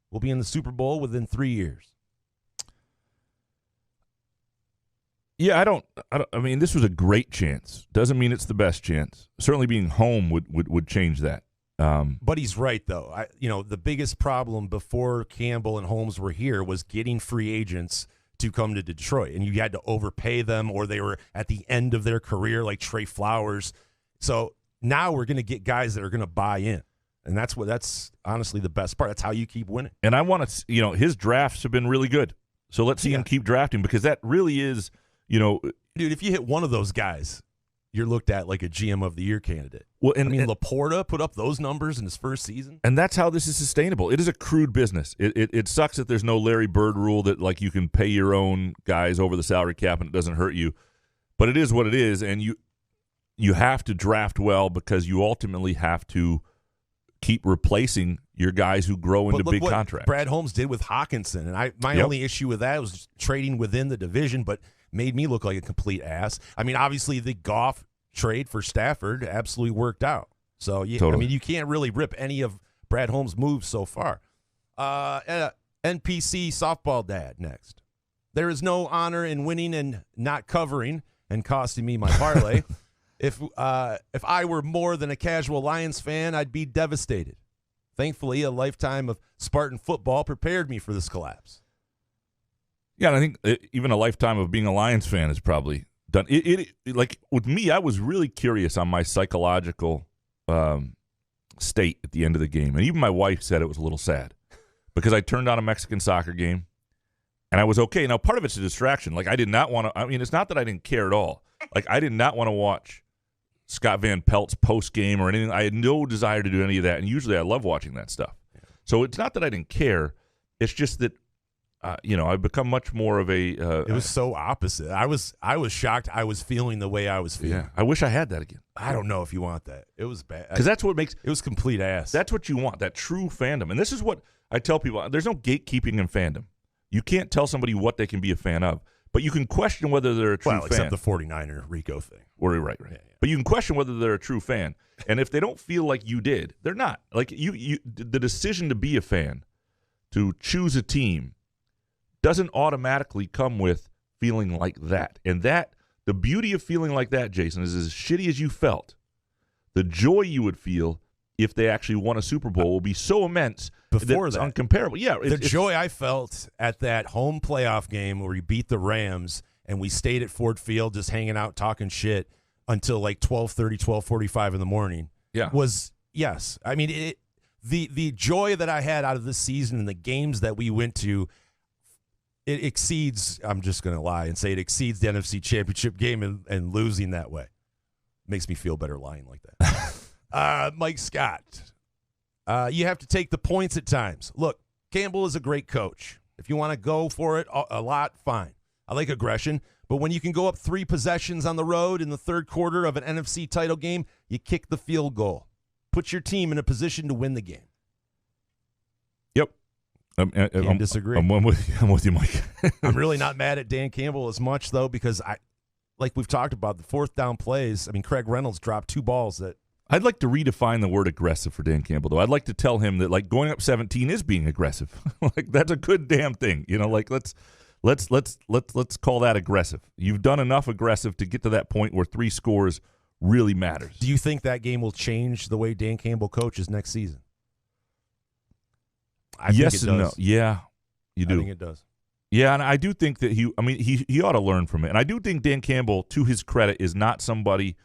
We'll be in the Super Bowl within 3 years. Yeah, I mean, this was a great chance. Doesn't mean it's the best chance. Certainly being home would change that. But he's right, though. The biggest problem before Campbell and Holmes were here was getting free agents to come to Detroit, and you had to overpay them, or they were at the end of their career, like Trey Flowers. So now we're going to get guys that are going to buy in, and that's honestly the best part. That's how you keep winning. And I want to, his drafts have been really good, so let's see him keep drafting because that really is, dude. If you hit one of those guys, you're looked at like a GM of the Year candidate. Well, and Laporta put up those numbers in his first season. And that's how this is sustainable. It is a crude business. It sucks that there's no Larry Bird rule that like you can pay your own guys over the salary cap and it doesn't hurt you. But it is what it is, and you have to draft well because you ultimately have to keep replacing your guys who grow into big contracts. Brad Holmes did with Hawkinson, and my only issue with that was trading within the division, but made me look like a complete ass. I mean, obviously the Goff trade for Stafford absolutely worked out. So, totally. I mean, you can't really rip any of Brad Holmes' moves so far. NPC softball dad next. There is no honor in winning and not covering and costing me my parlay. If I were more than a casual Lions fan, I'd be devastated. Thankfully, a lifetime of Spartan football prepared me for this collapse. Yeah, and I think even a lifetime of being a Lions fan has probably done it. Like with me, I was really curious on my psychological state at the end of the game, and even my wife said it was a little sad because I turned on a Mexican soccer game, and I was okay. Now, part of it's a distraction. Like I did not want to. I mean, it's not that I didn't care at all. Like I did not want to watch Scott Van Pelt's post game or anything. I had no desire to do any of that, and usually I love watching that stuff. So it's not that I didn't care. It's just that. I've become much more of a. It was so opposite. I was shocked. I was feeling the way I was feeling. Yeah, I wish I had that again. I don't know if you want that. It was bad because that's what makes it was complete ass. That's what you want. That true fandom, and this is what I tell people there's no gatekeeping in fandom. You can't tell somebody what they can be a fan of, but you can question whether they're a true fan. Except the 49er Rico thing. Right. Yeah. But you can question whether they're a true fan. And if they don't feel like you did, they're not. Like you the decision to be a fan, to choose a team, doesn't automatically come with feeling like that. And the beauty of feeling like that, Jason, is as shitty as you felt, the joy you would feel if they actually won a Super Bowl will be so immense before that that. it's uncomparable. Yeah, the joy I felt at that home playoff game where we beat the Rams and we stayed at Ford Field just hanging out talking shit until like 12:30, 12:45 in the morning. Yeah. Was yes. I mean, the joy that I had out of this season and the games that we went to, it exceeds. I'm just going to lie and say it exceeds the NFC Championship game and losing that way. Makes me feel better lying like that. Mike Scott, you have to take the points at times. Look, Campbell is a great coach. If you want to go for it a lot, fine. I like aggression. But when you can go up 3 possessions on the road in the third quarter of an NFC title game, you kick the field goal. Put your team in a position to win the game. Yep. Can't disagree. I'm with you, Mike. I'm really not mad at Dan Campbell as much, though, because like we've talked about, the fourth down plays. I mean, Craig Reynolds dropped 2 balls that. I'd like to redefine the word aggressive for Dan Campbell, though. I'd like to tell him that, like, going up 17 is being aggressive. Like, that's a good damn thing. You know, like, let's call that aggressive. You've done enough aggressive to get to that point where 3 scores really matters. Do you think that game will change the way Dan Campbell coaches next season? Yes and no. Yeah, you do. I think it does. Yeah, and I do think that he ought to learn from it. And I do think Dan Campbell, to his credit, is not somebody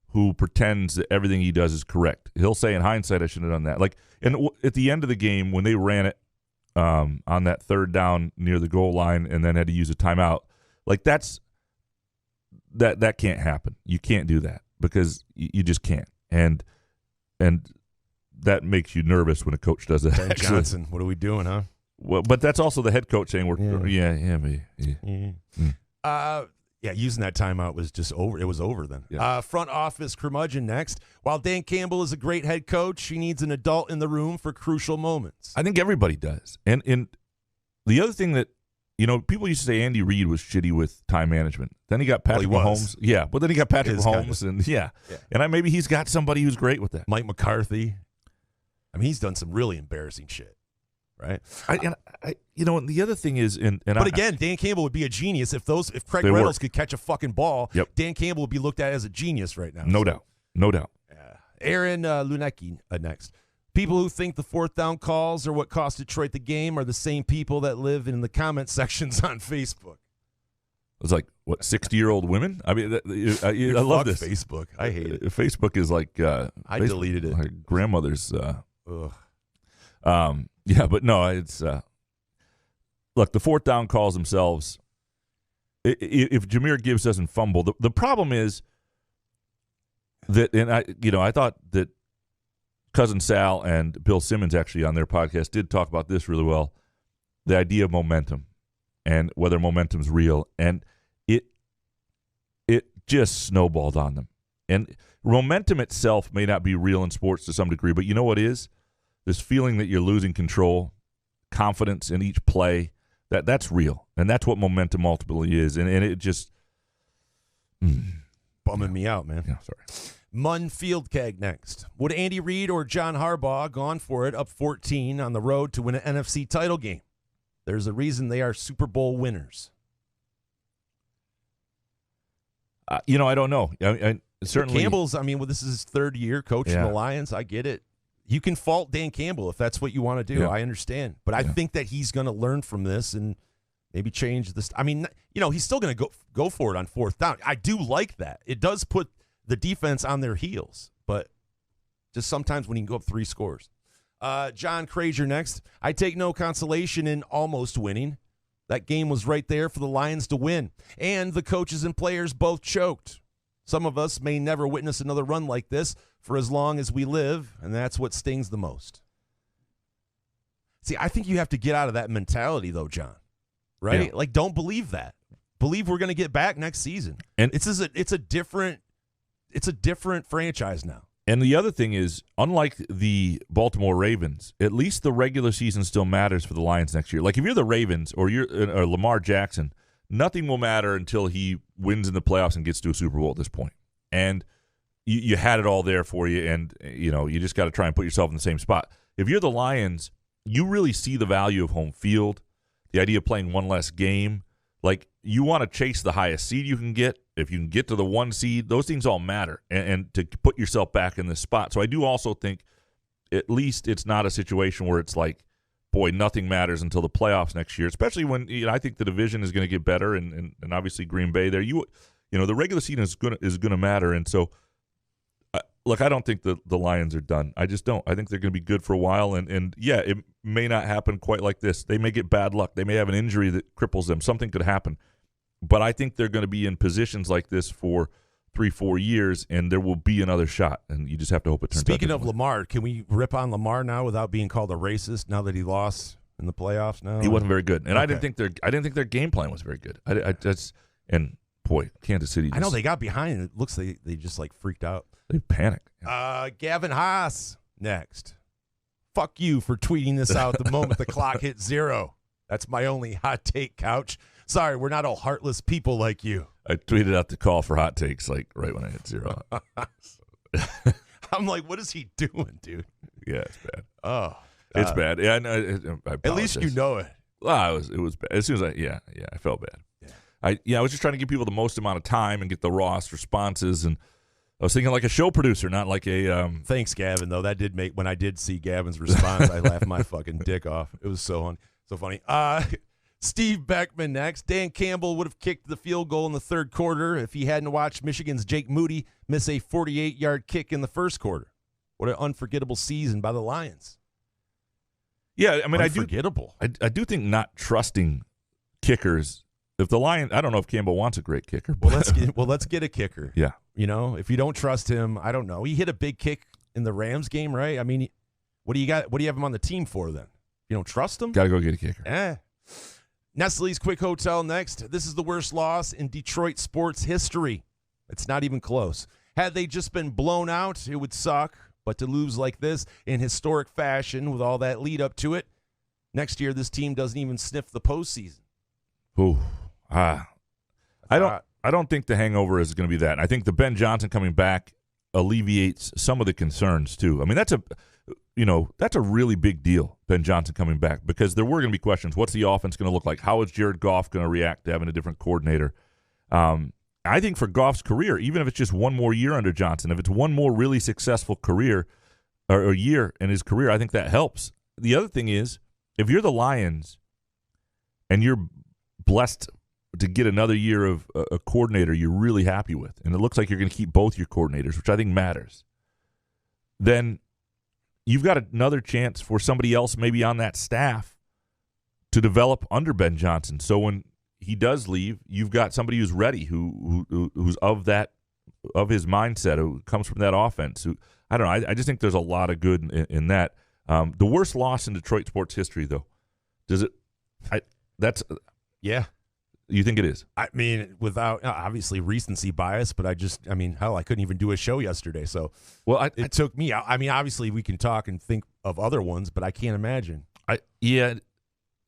who pretends that everything he does is correct. He'll say, in hindsight, I should have done that. Like, and at the end of the game, when they ran it on that third down near the goal line and then had to use a timeout, like that can't happen. You can't do that because you just can't. And that makes you nervous when a coach does that. Ben Johnson, what are we doing, huh? Well, but that's also the head coach saying using that timeout was just over. It was over then. Yeah. Front office curmudgeon next. While Dan Campbell is a great head coach, he needs an adult in the room for crucial moments. I think everybody does. And the other thing that, people used to say Andy Reid was shitty with time management. Then he got Patrick Mahomes. Yeah, but then he got Patrick Mahomes. And maybe he's got somebody who's great with that. Mike McCarthy. I mean, he's done some really embarrassing shit. Right, and the other thing is, but again, Dan Campbell would be a genius if Craig Reynolds could catch a fucking ball. Yep. Dan Campbell would be looked at as a genius right now. No doubt. Aaron Lunecki next. People who think the fourth down calls are what cost Detroit the game are the same people that live in the comment sections on Facebook. It's like, what, 60-year-old women? I mean, I love this. Facebook. I hate it. Facebook is like I deleted it. My grandmother's. Ugh. Yeah, but no, it's look, the fourth down calls themselves. If Jahmyr Gibbs doesn't fumble, the problem is that, and I thought that Cousin Sal and Bill Simmons actually on their podcast did talk about this really well, the idea of momentum and whether momentum's real, and it just snowballed on them. And momentum itself may not be real in sports to some degree, but you know what is? This feeling that you're losing control, confidence in each play, that's real. And that's what momentum ultimately is. And it just bumming me out, man. Yeah, sorry. Munn Field Keg next. Would Andy Reid or John Harbaugh gone for it up 14 on the road to win an NFC title game? There's a reason they are Super Bowl winners. I don't know. Certainly Campbell's, this is his third year coaching the Lions. I get it. You can fault Dan Campbell if that's what you want to do. Yeah. I understand. But I think that he's going to learn from this and maybe change this. I mean, he's still going to go for it on fourth down. I do like that. It does put the defense on their heels. But just sometimes when you can go up 3 scores. John Crazier next. I take no consolation in almost winning. That game was right there for the Lions to win. And the coaches and players both choked. Some of us may never witness another run like this for as long as we live, and that's what stings the most. See, I think you have to get out of that mentality, though, John. Right? Yeah. Like, don't believe that. Believe we're going to get back next season. And it's a different franchise now. And the other thing is, unlike the Baltimore Ravens, at least the regular season still matters for the Lions next year. Like if you're the Ravens or you're Lamar Jackson, nothing will matter until he wins in the playoffs and gets to a Super Bowl at this point. And you had it all there for you, and you just got to try and put yourself in the same spot. If you're the Lions, you really see the value of home field, the idea of playing one less game. Like, you want to chase the highest seed you can get. If you can get to the 1 seed, those things all matter, and to put yourself back in this spot. So I do also think at least it's not a situation where it's like, boy, nothing matters until the playoffs next year, especially when I think the division is going to get better, and obviously Green Bay there. The regular season is going to matter, and so look, I don't think the Lions are done. I just don't. I think they're going to be good for a while, and yeah, it may not happen quite like this. They may get bad luck. They may have an injury that cripples them. Something could happen. But I think they're going to be in positions like this for 3-4 years, and there will be another shot, and you just have to hope it turns out. Speaking of Lamar, can we rip on Lamar now without being called a racist now that he lost in the playoffs? No, he wasn't very good, and okay. I didn't think their game plan was very good. And boy, Kansas City. I know they got behind. It looks like they just like freaked out. They panicked. Gavin Haas next. Fuck you for tweeting this out the moment the clock hit 0. That's my only hot take, Couch. Sorry, we're not all heartless people like you. I tweeted out the call for hot takes like right when I hit 0. I'm like, what is he doing, dude? Yeah, it's bad. Oh, it's bad. Yeah, at least you know it. Well, it was bad. As soon as I felt bad. Yeah. I was just trying to give people the most amount of time and get the rawest responses, and I was thinking like a show producer, not like a. Thanks, Gavin. Though that did make when I did see Gavin's response, I laughed my fucking dick off. It was so funny. Steve Beckman next. Dan Campbell would have kicked the field goal in the third quarter if he hadn't watched Michigan's Jake Moody miss a 48-yard kick in the first quarter. What an unforgettable season by the Lions. Yeah, I mean, unforgettable. I do think not trusting kickers. If the Lions, I don't know if Campbell wants a great kicker. Well, let's get a kicker. Yeah, if you don't trust him, I don't know. He hit a big kick in the Rams game, right? I mean, what do you got? What do you have him on the team for then? You don't trust him? Got to go get a kicker. Nestle's Quick Hotel next. This is the worst loss in Detroit sports history. It's not even close. Had they just been blown out, it would suck. But to lose like this in historic fashion with all that lead up to it, next year this team doesn't even sniff the postseason. Ooh, I don't think the hangover is going to be that. I think the Ben Johnson coming back alleviates some of the concerns too. I mean, that's a really big deal, Ben Johnson coming back, because there were going to be questions. What's the offense going to look like? How is Jared Goff going to react to having a different coordinator? I think for Goff's career, even if it's just one more year under Johnson, if it's one more really successful career or year in his career, I think that helps. The other thing is, if you're the Lions and you're blessed to get another year of a coordinator you're really happy with, and it looks like you're going to keep both your coordinators, which I think matters, then you've got another chance for somebody else maybe on that staff to develop under Ben Johnson. So when he does leave, you've got somebody who's ready, who's of his mindset, who comes from that offense. Who, I don't know. I just think there's a lot of good in that. The worst loss in Detroit sports history, though, does it? Yeah. You think it is? I mean, without obviously recency bias, but I couldn't even do a show yesterday. So, it took me. I mean, obviously we can talk and think of other ones, but I can't imagine.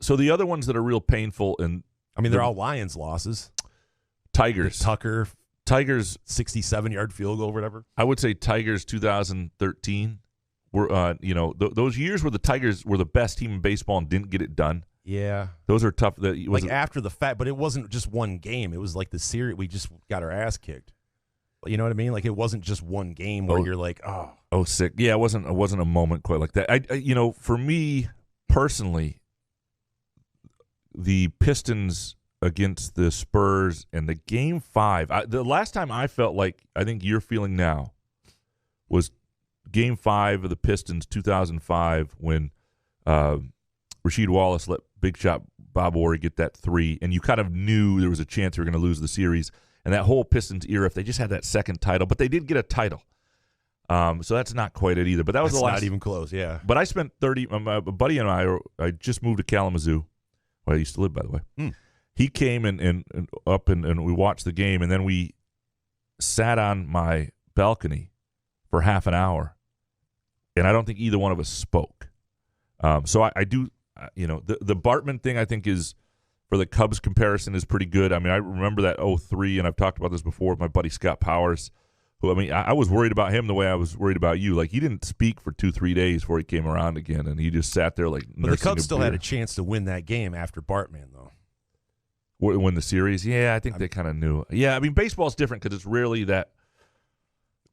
So the other ones that are real painful, and I mean, they're all Lions losses. Tigers, Tigers 67-yard field goal, or whatever. I would say Tigers 2013 were those years where the Tigers were the best team in baseball and didn't get it done. Yeah, those are tough. After the fact, but it wasn't just one game. It was like the series. We just got our ass kicked. You know what I mean? Like it wasn't just one game where you're like, sick. Yeah, it wasn't a moment quite like that. For me personally, the Pistons against the Spurs and the Game 5. The last time I felt like I think you're feeling now was Game 5 of the Pistons 2005 when Rasheed Wallace let Big Shot Bob Horry get that 3, and you kind of knew there was a chance they were going to lose the series. And that whole Pistons era, if they just had that second title, but they did get a title. So that's not quite it either. But that's the last. Not even close, yeah. But I spent 30. My buddy and I just moved to Kalamazoo, where I used to live, by the way. He came and up and we watched the game, and then we sat on my balcony for half an hour, and I don't think either one of us spoke. So I do, the Bartman thing I think is, for the Cubs comparison, is pretty good. I mean, I remember that 03, and I've talked about this before with my buddy Scott Powers, who, I mean, I was worried about him the way I was worried about you. Like, he didn't speak for 2-3 days before he came around again, and he just sat there like nursing But the Cubs still had a beer. chance to win that game after Bartman, though. Win the series? Yeah, I think they kind of knew. Yeah, I mean, baseball's different because it's rarely that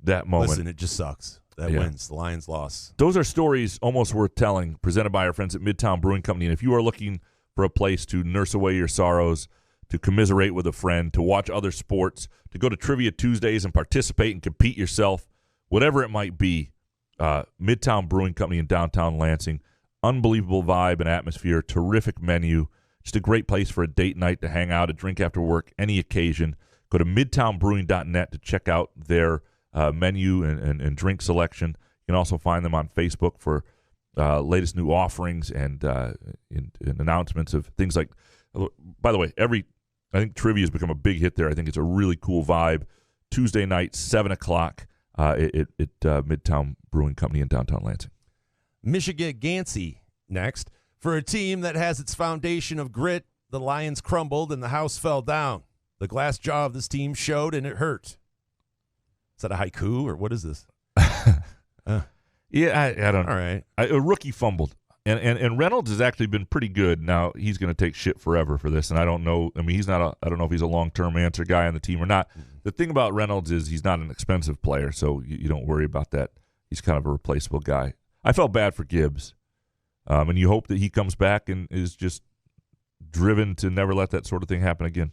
moment. Listen, it just sucks. That wins. The Lions lost. Those are stories almost worth telling, presented by our friends at Midtown Brewing Company. And if you are looking for a place to nurse away your sorrows, to commiserate with a friend, to watch other sports, to go to Trivia Tuesdays and participate and compete yourself, whatever it might be, Midtown Brewing Company in downtown Lansing. Unbelievable vibe and atmosphere, terrific menu, just a great place for a date night to hang out, a drink after work, any occasion. Go to midtownbrewing.net to check out their menu and drink selection. You can also find them on Facebook for latest new offerings and announcements of things like, by the way, I think trivia has become a big hit there. I think it's a really cool vibe. Tuesday night, 7 o'clock at Midtown Brewing Company in downtown Lansing. Michigan Gansey next. For a team that has its foundation of grit, the Lions crumbled and the house fell down. The glass jaw of this team showed, and it hurt. Is that a haiku, or what is this? Yeah, I don't know. All right. A rookie fumbled. And Reynolds has actually been pretty good. Now, he's going to take shit forever for this, and I don't know. I mean, I don't know if he's a long-term answer guy on the team or not. The thing about Reynolds is he's not an expensive player, so you don't worry about that. He's kind of a replaceable guy. I felt bad for Gibbs, and you hope that he comes back and is just driven to never let that sort of thing happen again.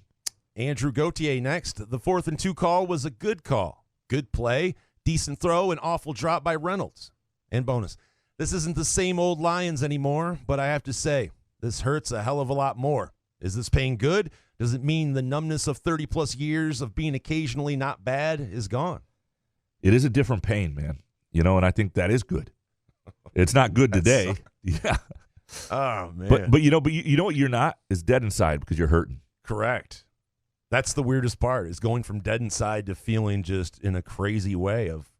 Andrew Gauthier next. The 4th and 2 call was a good call. Good play, decent throw, and awful drop by Reynolds. And bonus. This isn't the same old Lions anymore, but I have to say, this hurts a hell of a lot more. Is this pain good? Does it mean the numbness of 30-plus years of being occasionally not bad is gone? It is a different pain, man. And I think that is good. It's not good today. Yeah. Oh, man. But you know what you're not is dead inside because you're hurting. Correct. That's the weirdest part, is going from dead inside to feeling just in a crazy way of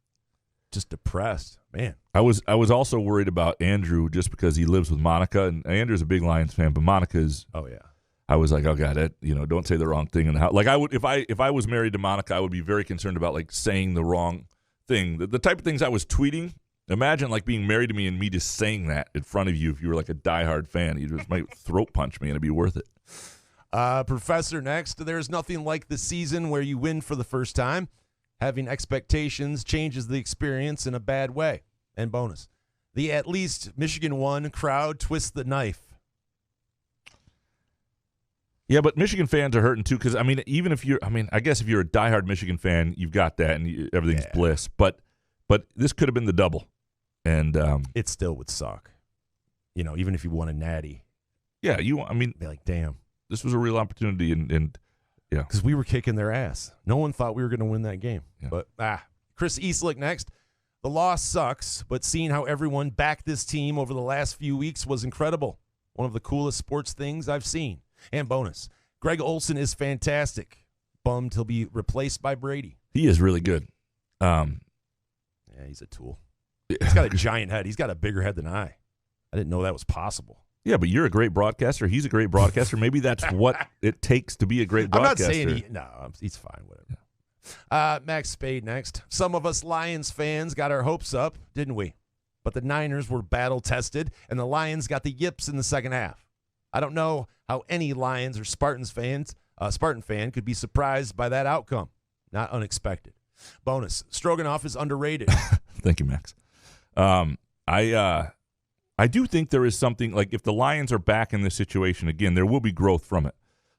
just depressed. Man. I was also worried about Andrew just because he lives with Monica, and Andrew's a big Lions fan, but Monica's. Oh yeah. I was like, oh god, don't say the wrong thing in the house. Like I would, if I was married to Monica, I would be very concerned about like saying the wrong thing. The type of things I was tweeting. Imagine like being married to me and me just saying that in front of you. If you were like a diehard fan, you just might throat punch me and it'd be worth it. Professor next. There's nothing like the season where you win for the first time. Having expectations changes the experience in a bad way. And bonus, the at least Michigan won crowd twists the knife. Yeah, but Michigan fans are hurting too because, I mean, I guess if you're a diehard Michigan fan, you've got that and everything's bliss. But this could have been the double. And it still would suck. Even if you won a natty. Yeah, be like, damn. This was a real opportunity, and yeah. Because we were kicking their ass. No one thought we were going to win that game. Yeah. But, Chris Eastlick next. The loss sucks, but seeing how everyone backed this team over the last few weeks was incredible. One of the coolest sports things I've seen. And bonus, Greg Olson is fantastic. Bummed he'll be replaced by Brady. He is really good. Yeah, he's a tool. He's got a giant head. He's got a bigger head than I didn't know that was possible. Yeah, but you're a great broadcaster. He's a great broadcaster. Maybe that's what it takes to be a great broadcaster. I'm not saying he's fine, whatever. Max Spade next. Some of us Lions fans got our hopes up, didn't we? But the Niners were battle-tested, and the Lions got the yips in the second half. I don't know how any Lions or Spartan fan could be surprised by that outcome. Not unexpected. Bonus, Stroganoff is underrated. Thank you, Max. I do think there is something, like if the Lions are back in this situation again, there will be growth from it.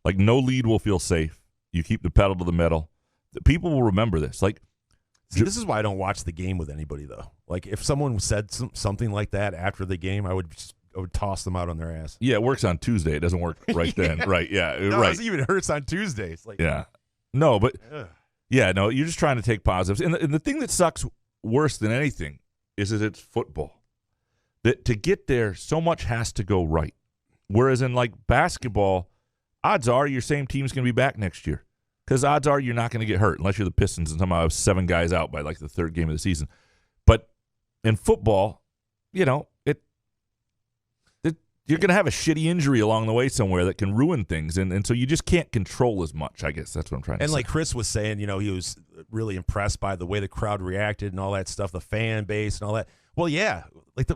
Like no lead will feel safe. You keep the pedal to the metal. The people will remember this. Like, see, this is why I don't watch the game with anybody, though. Like if someone said something like that after the game, I would toss them out on their ass. Yeah, it works on Tuesday. It doesn't work right then. Right, yeah. No, right. It even hurts on Tuesday. It's like, yeah. No, but yeah, no, you're just trying to take positives. And the thing that sucks worse than anything is that it's football. That to get there, so much has to go right. Whereas in like basketball, odds are your same team's going to be back next year. Because odds are you're not going to get hurt unless you're the Pistons and somehow have 7 guys out by like the third game of the season. in football, you know, you're going to have a shitty injury along the way somewhere that can ruin things. And so you just can't control as much, I guess. That's what I'm trying to say. And like Chris was saying, you know, he was really impressed by the way the crowd reacted and all that stuff, the fan base and all that. Well, yeah,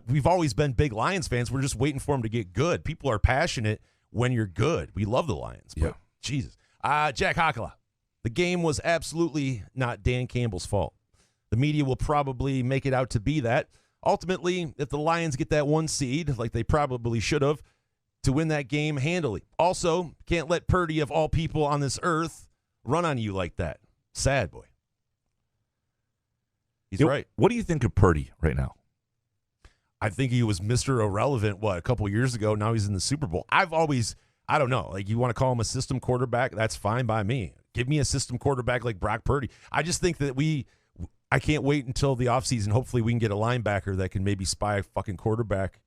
we've always been big Lions fans. We're just waiting for them to get good. People are passionate when you're good. We love the Lions. But Jesus. Jack Hakala, the game was absolutely not Dan Campbell's fault. The media will probably make it out to be that. Ultimately, if the Lions get that 1 seed, like they probably should have, to win that game handily. Also, can't let Purdy, of all people on this earth, run on you like that. Sad boy. He's right. What do you think of Purdy right now? I think he was Mr. Irrelevant, a couple years ago. Now he's in the Super Bowl. I don't know. Like, you want to call him a system quarterback? That's fine by me. Give me a system quarterback like Brock Purdy. I just think that I can't wait until the offseason. Hopefully we can get a linebacker that can maybe spy a fucking quarterback.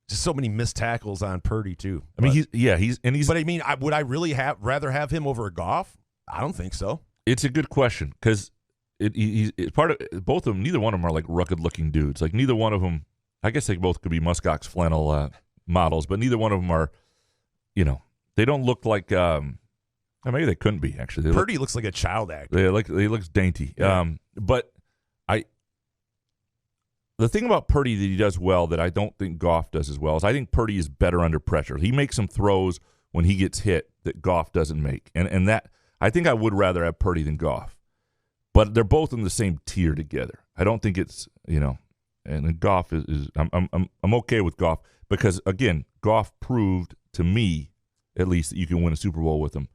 Just so many missed tackles on Purdy, too. I mean, he's. But I mean, would I really rather have him over a Goff? I don't think so. It's a good question because he's part of both of them. Neither one of them are like rugged-looking dudes. Like neither one of them. I guess they both could be muskox flannel models, but neither one of them are. You know, they don't look like. Maybe they couldn't be actually. Purdy looks like a child actor. He looks dainty. Yeah. But the thing about Purdy that he does well that I don't think Goff does as well is I think Purdy is better under pressure. He makes some throws when he gets hit that Goff doesn't make, and that I think I would rather have Purdy than Goff. But they're both in the same tier together. I don't think it's and Goff is I'm okay with Goff because again Goff proved to me at least that you can win a Super Bowl with him.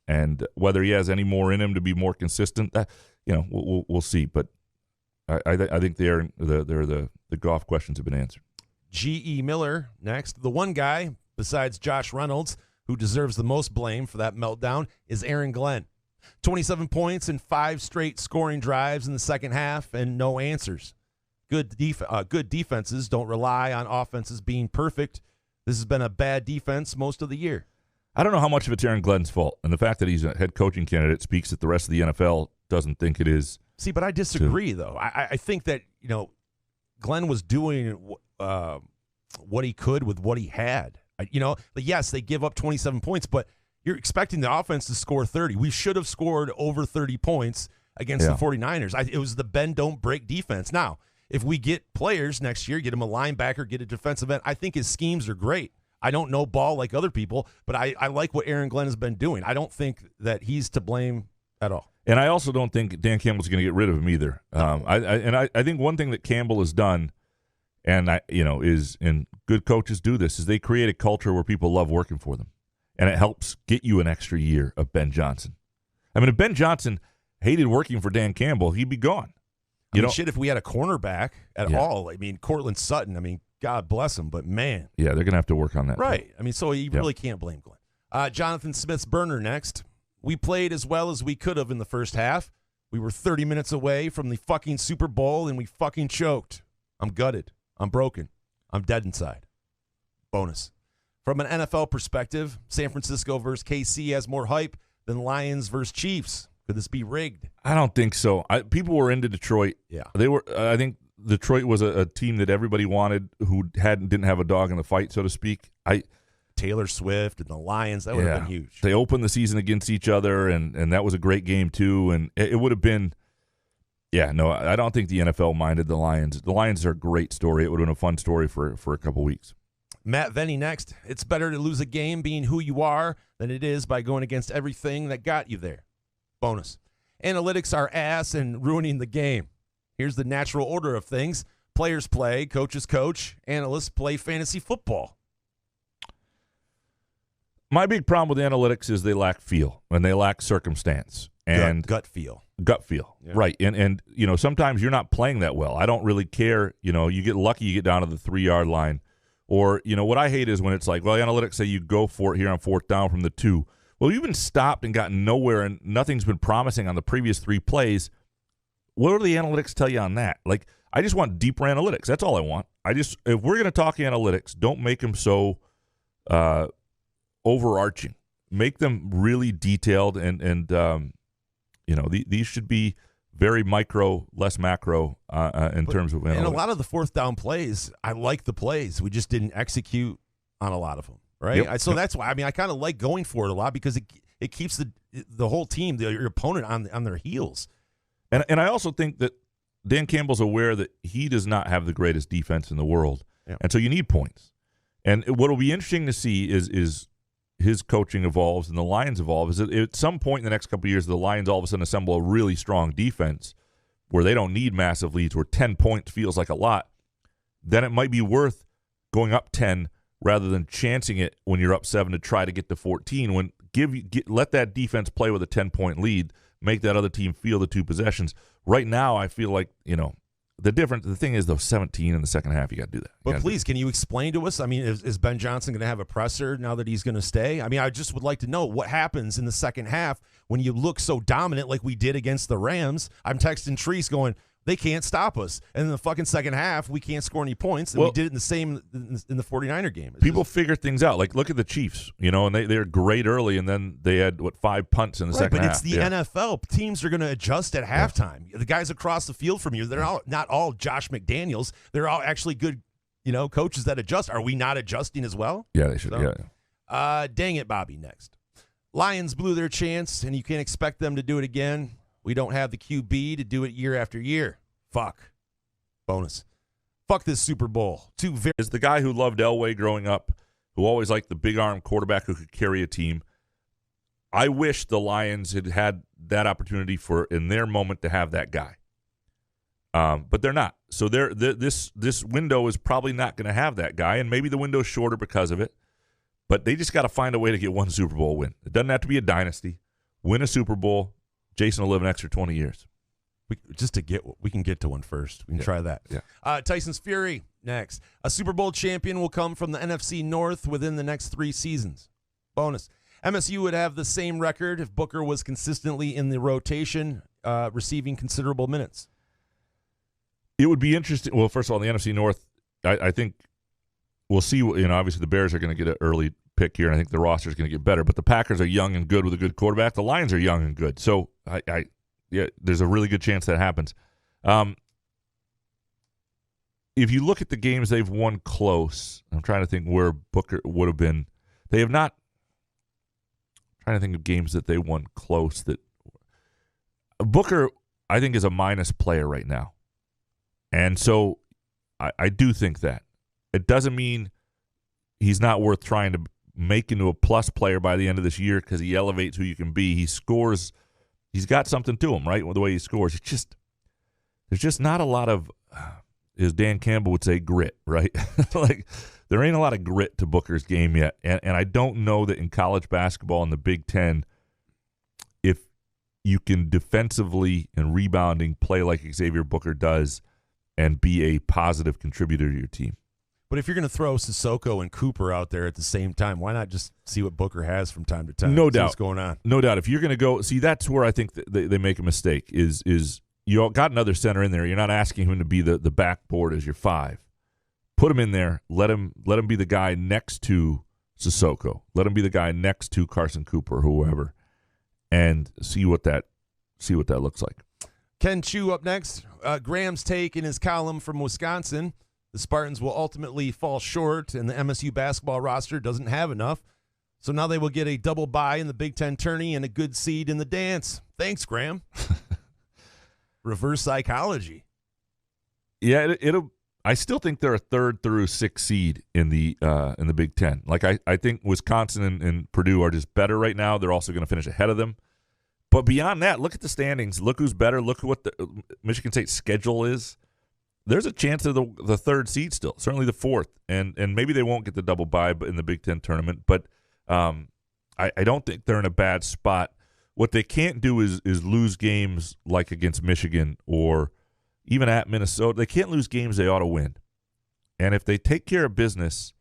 And whether he has any more in him to be more consistent, we'll see. But I think the Goff questions have been answered. G.E. Miller next. The one guy besides Josh Reynolds who deserves the most blame for that meltdown is Aaron Glenn. 27 points and 5 straight scoring drives in the second half and no answers. Good defenses don't rely on offenses being perfect. This has been a bad defense most of the year. I don't know how much of it's Aaron Glenn's fault, and the fact that he's a head coaching candidate speaks that the rest of the NFL doesn't think it is. See, but I disagree, though. I think that, Glenn was doing what he could with what he had. Yes, they give up 27 points, but you're expecting the offense to score 30. We should have scored over 30 points against the 49ers. It was the bend, don't break defense. Now, if we get players next year, get him a linebacker, get a defensive end, I think his schemes are great. I don't know ball like other people, but I like what Aaron Glenn has been doing. I don't think that he's to blame at all. And I also don't think Dan Campbell's going to get rid of him either. I think one thing that Campbell has done, and good coaches do this, is they create a culture where people love working for them, and it helps get you an extra year of Ben Johnson. I mean, if Ben Johnson hated working for Dan Campbell, he'd be gone. If we had a cornerback at all, Cortland Sutton, God bless him, but man. Yeah, they're going to have to work on that. Right. So you really can't blame Glenn. Jonathan Smith's burner next. We played as well as we could have in the first half. We were 30 minutes away from the fucking Super Bowl, and we fucking choked. I'm gutted. I'm broken. I'm dead inside. Bonus. From an NFL perspective, San Francisco versus KC has more hype than Lions versus Chiefs. Could this be rigged? I don't think so. People were into Detroit. Yeah. They were. I think Detroit was a team that everybody wanted who didn't have a dog in the fight, so to speak. Taylor Swift and the Lions, that would have been huge. They opened the season against each other, and that was a great game too. And it would have been, I don't think the NFL minded the Lions. The Lions are a great story. It would have been a fun story for a couple weeks. Matt Venny next. It's better to lose a game being who you are than it is by going against everything that got you there. Bonus. Analytics are ass and ruining the game. Here's the natural order of things. Players play, coaches coach, analysts play fantasy football. My big problem with analytics is they lack feel and they lack circumstance and gut feel. Gut feel, yeah. Right? And sometimes you're not playing that well. I don't really care. You get lucky, you get down to the 3-yard line, or what I hate is when it's like, well, analytics say you go for it here on 4th down from the 2. Well, you've been stopped and gotten nowhere, and nothing's been promising on the previous 3 plays. What do the analytics tell you on that? Like, I just want deeper analytics. That's all I want. If we're going to talk analytics, don't make them so overarching. Make them really detailed, and these should be very micro, less macro in terms of analytics. And a lot of the fourth down plays, I like the plays. We just didn't execute on a lot of them, right? Yep. So that's why, I kind of like going for it a lot because it keeps the whole team, your opponent, on their heels. And I also think that Dan Campbell's aware that he does not have the greatest defense in the world. Yep. And so you need points. And what will be interesting to see is his coaching evolves and the Lions evolve. Is that at some point in the next couple of years, the Lions all of a sudden assemble a really strong defense where they don't need massive leads, where 10 points feels like a lot, then it might be worth going up 10 rather than chancing it when you're up 7 to try to get to 14. Let that defense play with a 10-point lead, make that other team feel the 2 possessions. Right now, I feel like, the thing is, though, 17 in the second half, you got to do that. But please, can you explain to us? I mean, is Ben Johnson going to have a presser now that he's going to stay? I mean, I just would like to know what happens in the second half when you look so dominant like we did against the Rams. I'm texting Treese going, they can't stop us. And in the fucking second half, we can't score any points. And we did it in the 49er game. People figure things out. Like, look at the Chiefs, and they're great early, and then they had, 5 punts in the second half. But it's the NFL. Teams are going to adjust at halftime. The guys across the field from you, they're not all Josh McDaniels. They're all actually good, coaches that adjust. Are we not adjusting as well? Yeah, they should. Dang it, Bobby, next. Lions blew their chance, and you can't expect them to do it again. We don't have the QB to do it year after year. Fuck. Bonus. Fuck this Super Bowl. Is the guy who loved Elway growing up, who always liked the big arm quarterback who could carry a team. I wish the Lions had that opportunity in their moment to have that guy. But they're not. So this window is probably not going to have that guy, and maybe the window's shorter because of it. But they just got to find a way to get one Super Bowl win. It doesn't have to be a dynasty. Win a Super Bowl. Jason will live an extra 20 years. We can get to one first. We can try that. Yeah. Tyson's Fury next. A Super Bowl champion will come from the NFC North within the next 3 seasons. Bonus. MSU would have the same record if Booker was consistently in the rotation, receiving considerable minutes. It would be interesting. Well, first of all, in the NFC North, I think we'll see. Obviously the Bears are going to get an early pick here, and I think the roster is going to get better. But the Packers are young and good with a good quarterback. The Lions are young and good. So there's a really good chance that happens. If you look at the games they've won close, I'm trying to think where Booker would have been. They have not. I'm trying to think of games that they won close. That Booker, I think, is a minus player right now, and so I do think that it doesn't mean he's not worth trying to make into a plus player by the end of this year because he elevates who you can be. He scores. He's got something to him, right? With the way he scores. There's just not a lot of, as Dan Campbell would say, grit, right? Like, there ain't a lot of grit to Booker's game yet. And I don't know that in college basketball in the Big Ten, if you can defensively and rebounding play like Xavier Booker does and be a positive contributor to your team. But if you're going to throw Sissoko and Cooper out there at the same time, why not just see what Booker has from time to time? No doubt. What's going on? No doubt. If you're going to go, see, that's where I think they make a mistake is you got another center in there. You're not asking him to be the backboard as your 5. Put him in there. Let him be the guy next to Sissoko. Let him be the guy next to Carson Cooper or whoever, and see what that looks like. Ken Chu up next. Graham's take in his column from Wisconsin. The Spartans will ultimately fall short, and the MSU basketball roster doesn't have enough. So now they will get a double bye in the Big Ten tourney and a good seed in the dance. Thanks, Graham. Reverse psychology. Yeah, I still think they're a 3rd through 6th seed in the Big Ten. Like I think Wisconsin and Purdue are just better right now. They're also going to finish ahead of them. But beyond that, look at the standings. Look who's better. Look at what the Michigan State's schedule is. There's a chance of the 3rd seed still, certainly the 4th, and maybe they won't get the double bye in the Big Ten tournament. But I don't think they're in a bad spot. What they can't do is lose games like against Michigan or even at Minnesota. They can't lose games they ought to win. And if they take care of business,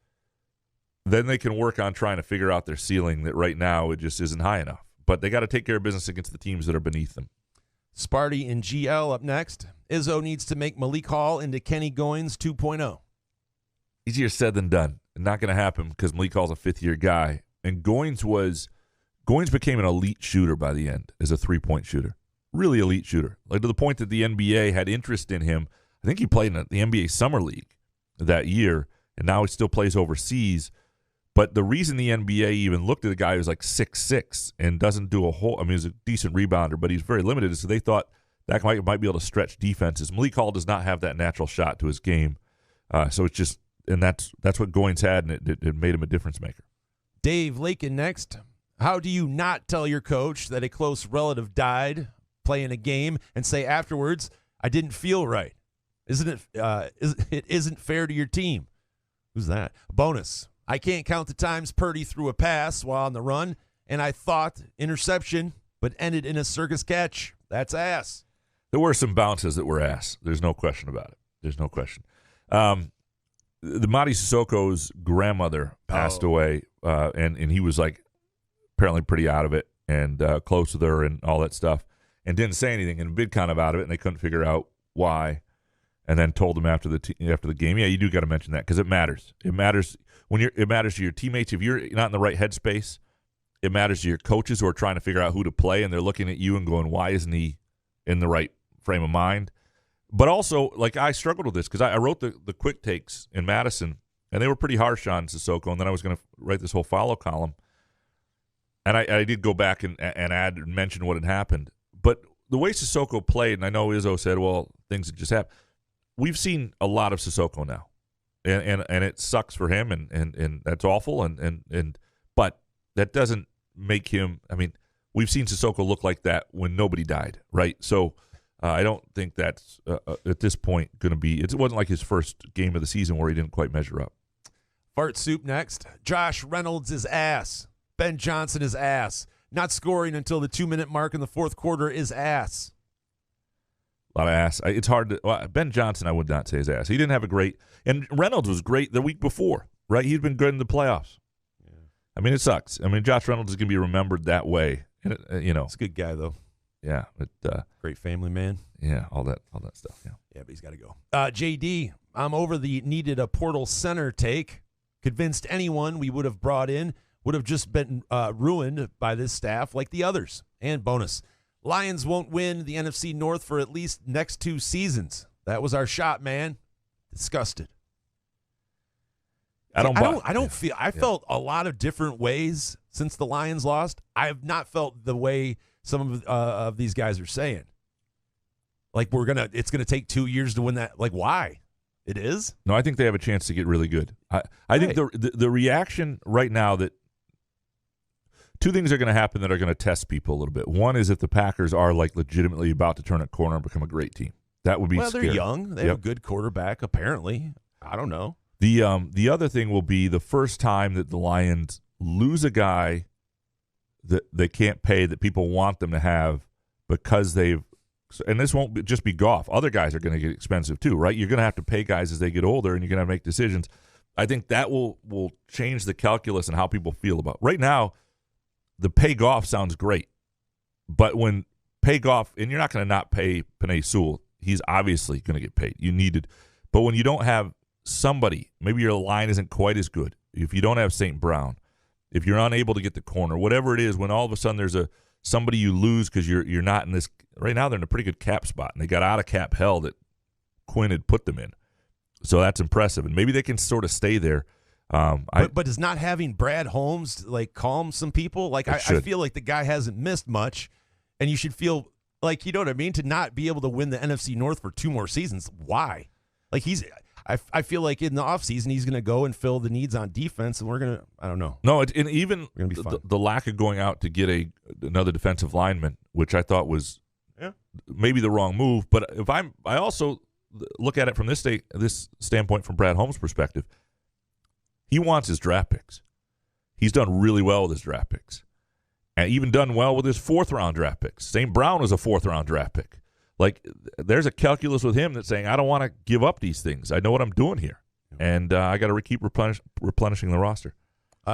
then they can work on trying to figure out their ceiling that right now it just isn't high enough. But they got to take care of business against the teams that are beneath them. Sparty and GL up next. Izzo needs to make Malik Hall into Kenny Goins 2.0. Easier said than done. Not going to happen because Malik Hall's a 5th-year guy. And Goins became an elite shooter by the end as a 3-point shooter. really elite shooter, like to the point that the NBA had interest in him. I think he played in the NBA Summer League that year, and now he still plays overseas. But the reason the NBA even looked at a guy who's like 6'6" and doesn't do a whole – I mean, he's a decent rebounder, but he's very limited, is so they thought that might be able to stretch defenses. Malik Hall does not have that natural shot to his game. So it's just – and that's what Goins had, and it made him a difference maker. Dave Lakin next. How do you not tell your coach that a close relative died playing a game and say afterwards, I didn't feel right? It isn't fair to your team. Who's that? Bonus. I can't count the times Purdy threw a pass while on the run, and I thought interception, but ended in a circus catch. That's ass. There were some bounces that were ass. There's no question about it. There's no question. The Mady Sissoko's grandmother passed away, and he was like apparently pretty out of it and close with her and all that stuff, and didn't say anything and been kind of out of it, and they couldn't figure out why, and then told him after the game, yeah, you do got to mention that because it matters. It matters it matters to your teammates. If you're not in the right headspace, it matters to your coaches who are trying to figure out who to play, and they're looking at you and going, why isn't he in the right frame of mind? But also, like, I struggled with this because I wrote the quick takes in Madison, and they were pretty harsh on Sissoko, and then I was going to write this whole follow column. And I did go back and add and mention what had happened. But the way Sissoko played, and I know Izzo said, well, things had just happened. We've seen a lot of Sissoko now. And it sucks for him, and that's awful. But that doesn't make him – I mean, we've seen Sissoko look like that when nobody died, right? So I don't think that's at this point going to be – it wasn't like his first game of the season where he didn't quite measure up. Fart Soup next. Josh Reynolds is ass. Ben Johnson is ass. Not scoring until the 2-minute mark in the fourth quarter is ass. A lot of ass. It's hard to well, Ben Johnson, I would not say his ass. He didn't have a great – and Reynolds was great the week before, right? He'd been good in the playoffs. Yeah. I mean, it sucks. I mean, Josh Reynolds is going to be remembered that way. And He's a good guy, though. Yeah. Great family man. Yeah, all that stuff, yeah. Yeah, but he's got to go. JD, I'm over the needed a portal center take. Convinced anyone we would have brought in would have just been ruined by this staff like the others. And bonus. Lions won't win the NFC North for at least next 2 seasons. That was our shot, man. Disgusted. I felt a lot of different ways since the Lions lost. I have not felt the way some of these guys are saying. Like it's gonna take 2 years to win that. Like, why? It is? No, I think they have a chance to get really good. I think the reaction right now that 2 things are going to happen that are going to test people a little bit. One is if the Packers are like legitimately about to turn a corner and become a great team. That would be scary. They're young. They have a good quarterback, apparently. I don't know. The other thing will be the first time that the Lions lose a guy that they can't pay that people want them to have because they've – and this won't just be Goff. Other guys are going to get expensive too, right? You're going to have to pay guys as they get older, and you're going to have to make decisions. I think that will change the calculus and how people feel about it. Right now, the pay Goff sounds great, but when pay Goff – and you're not going to not pay Penei Sewell. He's obviously going to get paid. You needed – but when you don't have somebody, maybe your line isn't quite as good. If you don't have St. Brown, if you're unable to get the corner, whatever it is, when all of a sudden there's somebody you lose because you're not in this – right now they're in a pretty good cap spot, and they got out of cap hell that Quinn had put them in. So that's impressive, and maybe they can sort of stay there. But does not having Brad Holmes like calm some people? Like I feel like the guy hasn't missed much, and you should feel like, you know what I mean, to not be able to win the NFC North for 2 more seasons. Why? Like I feel like in the offseason he's going to go and fill the needs on defense, and we're going to – I don't know. No, and even the lack of going out to get another defensive lineman, which I thought was maybe the wrong move. But I also look at it from this standpoint from Brad Holmes' perspective. He wants his draft picks. He's done really well with his draft picks, and even done well with his 4th-round draft picks. St. Brown was a 4th-round draft pick. Like, there's a calculus with him that's saying, I don't want to give up these things. I know what I'm doing here, and I got to keep replenishing the roster.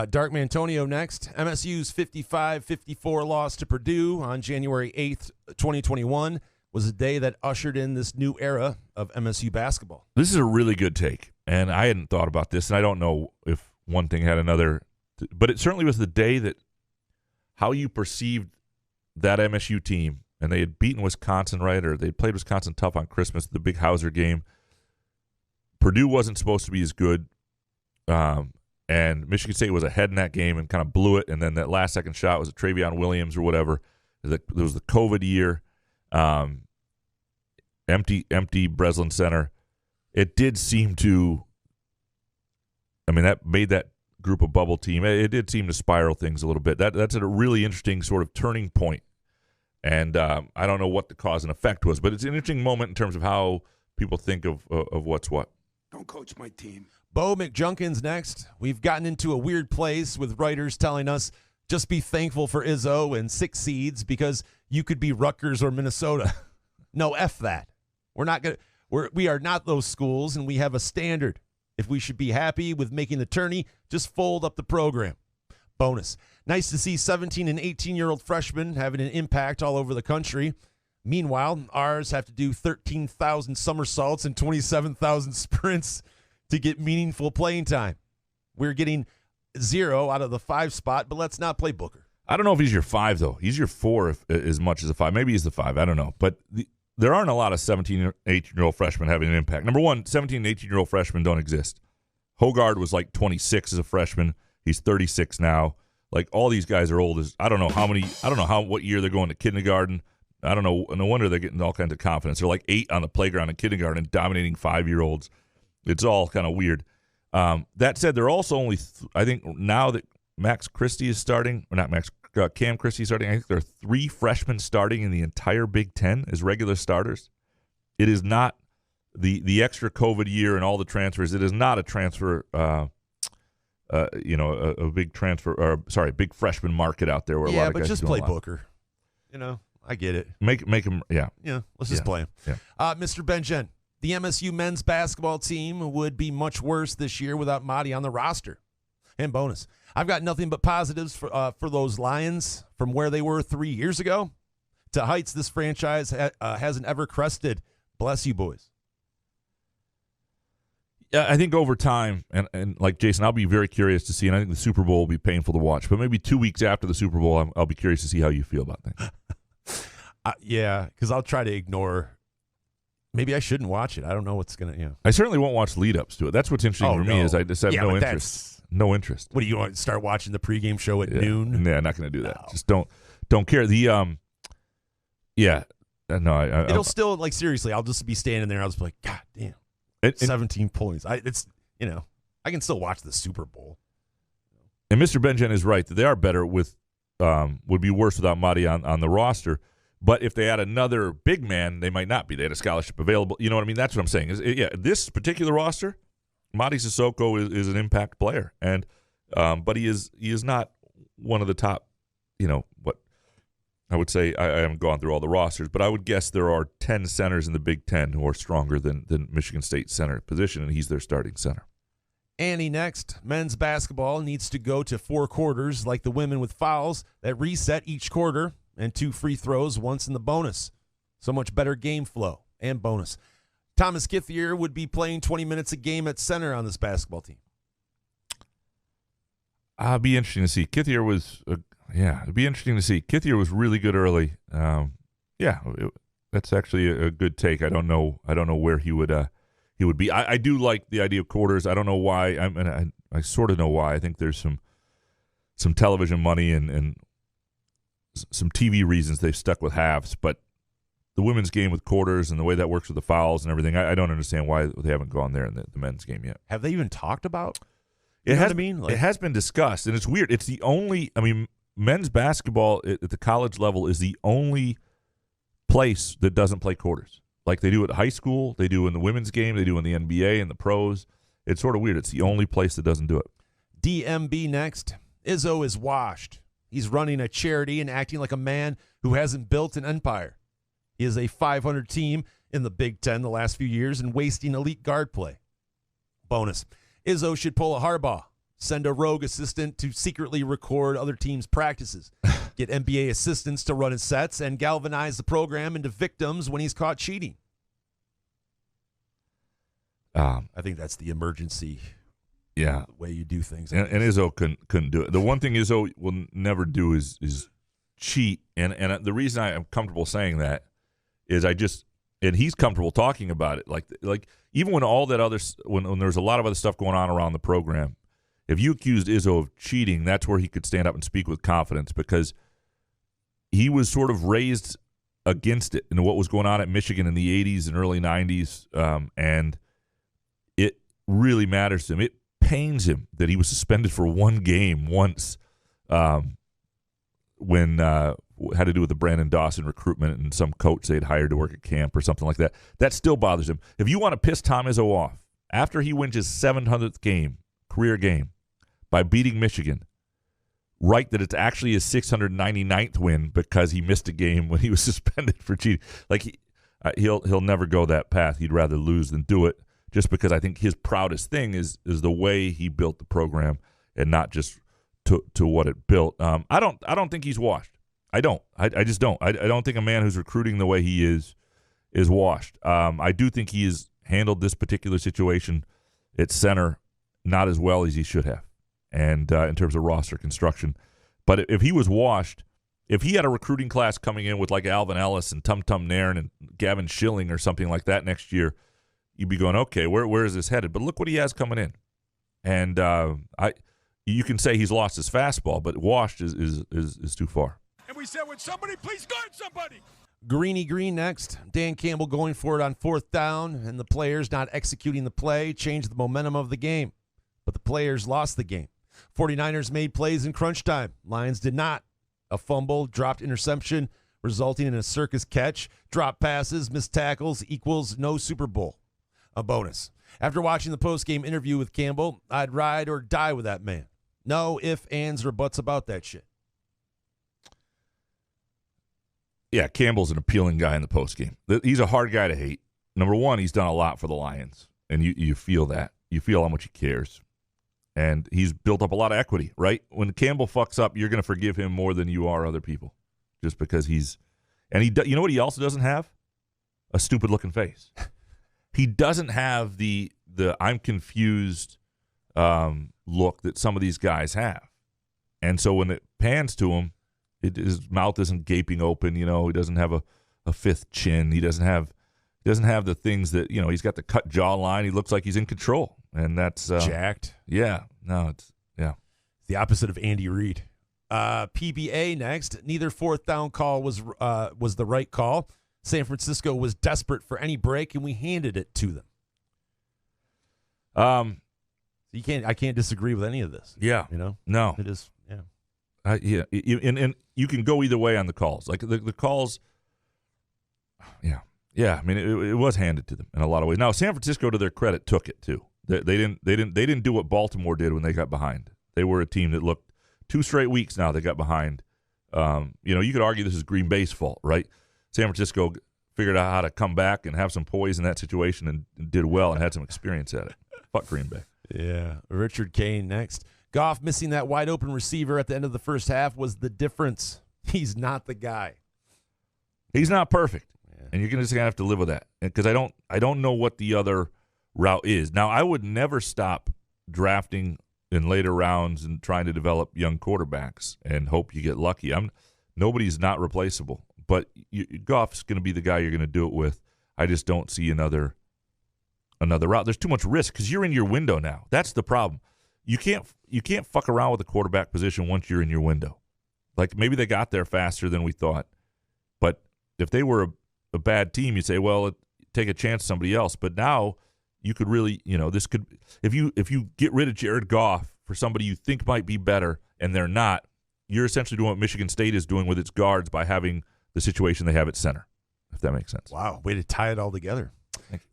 Dark Mantonio next. MSU's 55-54 loss to Purdue on January 8th, 2021 was a day that ushered in this new era of MSU basketball. This is a really good take, and I hadn't thought about this, and I don't know if one thing had another, but it certainly was the day that how you perceived that MSU team and they had beaten Wisconsin, right? Or they played Wisconsin tough on Christmas, the big Hauser game. Purdue wasn't supposed to be as good, and Michigan State was ahead in that game and kind of blew it. And then that last second shot was a Travion Williams or whatever. There was the COVID year, empty Breslin Center. It did seem to, I mean, that made that group of bubble team, it did seem to spiral things a little bit. That's a really interesting sort of turning point. And I don't know what the cause and effect was, but it's an interesting moment in terms of how people think of what's what. Don't coach my team. Bo McJunkins next. We've gotten into a weird place with writers telling us just be thankful for Izzo and 6 seeds because you could be Rutgers or Minnesota. No, F that. We are not those schools, and we have a standard. If we should be happy with making the tourney, just fold up the program. Bonus. Nice to see 17 and 18-year-old freshmen having an impact all over the country. Meanwhile, ours have to do 13,000 somersaults and 27,000 sprints to get meaningful playing time. We're getting 0 out of the 5 spot, but let's not play Booker. I don't know if he's your 5, though. He's your 4 as much as a 5. Maybe he's the 5. I don't know. But there aren't a lot of 17 or 18-year-old freshmen having an impact. Number one, 17 and 18-year-old freshmen don't exist. Hogard was like 26 as a freshman. He's 36 now. Like, all these guys are old as I don't know what year they're going to kindergarten. I don't know. No wonder they're getting all kinds of confidence. They're like 8 on the playground in kindergarten, dominating 5-year-olds. It's all kind of weird. That said, they're also only, I think now that Max Christie is starting, or not Max, Cam Christie is starting, I think there are 3 freshmen starting in the entire Big Ten as regular starters. It is not the extra COVID year and all the transfers. It is not a transfer, a big transfer, or sorry, big freshman market out there where a lot of guys just play Booker. I get it. Make him, yeah. Yeah, let's just play him. Yeah. Mr. Benjen, the MSU men's basketball team would be much worse this year without Mahdi on the roster. And bonus, I've got nothing but positives for those Lions from where they were 3 years ago to heights this franchise hasn't ever crested. Bless you, boys. Yeah, I think over time, and like Jason, I'll be very curious to see, and I think the Super Bowl will be painful to watch, but maybe 2 weeks after the Super Bowl, I'll be curious to see how you feel about things. Yeah, because I'll try to ignore. Maybe I shouldn't watch it. I don't know what's going to, I certainly won't watch lead-ups to it. That's what's interesting for me is I just have no interest. No interest. What do you want to start watching the pregame show at noon? Yeah, not going to do that. No. Just don't care. It'll still, like, seriously, I'll just be standing there. I'll just be like, God damn, 17 points. I can still watch the Super Bowl. And Mr. Benjen is right that they are better with, would be worse without Mahdi on the roster. But if they had another big man, they might not be. They had a scholarship available. You know what I mean? That's what I'm saying. This particular roster, Mahdi Sissoko is an impact player, and but he is not one of the top. What I would say. I haven't gone through all the rosters, but I would guess there are 10 centers in the Big Ten who are stronger than Michigan State's center position, and he's their starting center. Annie next. Men's basketball needs to go to 4 quarters like the women with fouls that reset each quarter and 2 free throws once in the bonus. So much better game flow and bonus. Thomas Kithier would be playing 20 minutes a game at center on this basketball team. It'd be interesting to see. Kithier was, it'd be interesting to see. Kithier was really good early. That's actually a good take. I don't know where he would be. I do like the idea of quarters. I don't know why. I sort of know why. I think there's some television money and some TV reasons they've stuck with halves, but the women's game with quarters and the way that works with the fouls and everything, I don't understand why they haven't gone there in the men's game yet. Have they even talked about? It has been discussed, and it's weird. It's the only. Men's basketball at the college level is the only place that doesn't play quarters. Like they do at high school, they do in the women's game, they do in the NBA and the pros. It's sort of weird. It's the only place that doesn't do it. DMB next. Izzo is washed. He's running a charity and acting like a man who hasn't built an empire. He is a 500 team in the Big Ten the last few years and wasting elite guard play. Bonus. Izzo should pull a Harbaugh. Send a rogue assistant to secretly record other teams' practices. Get NBA assistants to run his sets and galvanize the program into victims when he's caught cheating. I think that's the emergency way you do things. And Izzo couldn't do it. The one thing Izzo will never do is cheat, and the reason I am comfortable saying that is and he's comfortable talking about it. Like even when all that when there's a lot of other stuff going on around the program, if you accused Izzo of cheating, that's where he could stand up and speak with confidence, because he was sort of raised against it and what was going on at Michigan in the 80s and early 90s, and it really matters to him. It pains him that he was suspended for one game once when had to do with the Brandon Dawson recruitment and some coach they'd hired to work at camp or something like that. That still bothers him. If you want to piss Tom Izzo off, after he wins his 700th career game, by beating Michigan, write that it's actually his 699th win because he missed a game when he was suspended for cheating. Like he'll never go that path. He'd rather lose than do it, just because I think his proudest thing is the way he built the program and not just to what it built. I don't think he's washed. I don't. I just don't. I don't think a man who's recruiting the way he is washed. I do think he has handled this particular situation at center not as well as he should have, and in terms of roster construction. But if he was washed, if he had a recruiting class coming in with like Alvin Ellis and Tum Tum Nairn and Gavin Schilling or something like that next year, you'd be going, okay, where is this headed? But look what he has coming in. And you can say he's lost his fastball, but washed is too far. And we said, would somebody please guard somebody? Greeny Green next. Dan Campbell going for it on 4th down, and the players not executing the play changed the momentum of the game. But the players lost the game. 49ers made plays in crunch time. Lions did not. A fumble, dropped interception, resulting in a circus catch. Drop passes, missed tackles equals no Super Bowl. A bonus. After watching the post-game interview with Campbell, I'd ride or die with that man. No ifs, ands, or buts about that shit. Yeah, Campbell's an appealing guy in the postgame. He's a hard guy to hate. Number one, he's done a lot for the Lions, and you feel that. You feel how much he cares. And he's built up a lot of equity, right? When Campbell fucks up, you're going to forgive him more than you are other people, just because you know what he also doesn't have? A stupid-looking face. He doesn't have the I'm confused look that some of these guys have. And so when it pans to him, his mouth isn't gaping open. You know, he doesn't have a fifth chin. He doesn't have the things that, he's got the cut jawline. He looks like he's in control. And that's jacked. Yeah. No, it's the opposite of Andy Reid. PBA next. Neither 4th down call was the right call. San Francisco was desperate for any break, and we handed it to them. I can't disagree with any of this. Yeah. No. It is. Yeah. Yeah. And you can go either way on the calls. Like the calls. Yeah. Yeah. I mean, it was handed to them in a lot of ways. Now, San Francisco, to their credit, took it too. They didn't do what Baltimore did when they got behind. They were a team that looked 2 straight weeks now they got behind. You could argue this is Green Bay's fault, right? San Francisco figured out how to come back and have some poise in that situation and did well and had some experience at it. Fuck Green Bay. Yeah. Richard Kane next. Goff missing that wide open receiver at the end of the first half was the difference. He's not the guy. He's not perfect. Yeah. And you're just going to have to live with that. Because I don't know what the other route is. Now, I would never stop drafting in later rounds and trying to develop young quarterbacks and hope you get lucky. Nobody's not replaceable, but Goff's going to be the guy you're going to do it with. I just don't see another route. There's too much risk because you're in your window now. That's the problem. You can't fuck around with the quarterback position once you're in your window. Like maybe they got there faster than we thought, but if they were a bad team, you'd say, well, take a chance on somebody else. But now you could really, this could, if you get rid of Jared Goff for somebody you think might be better and they're not, you're essentially doing what Michigan State is doing with its guards by having the situation they have at center, if that makes sense. Wow, way to tie it all together.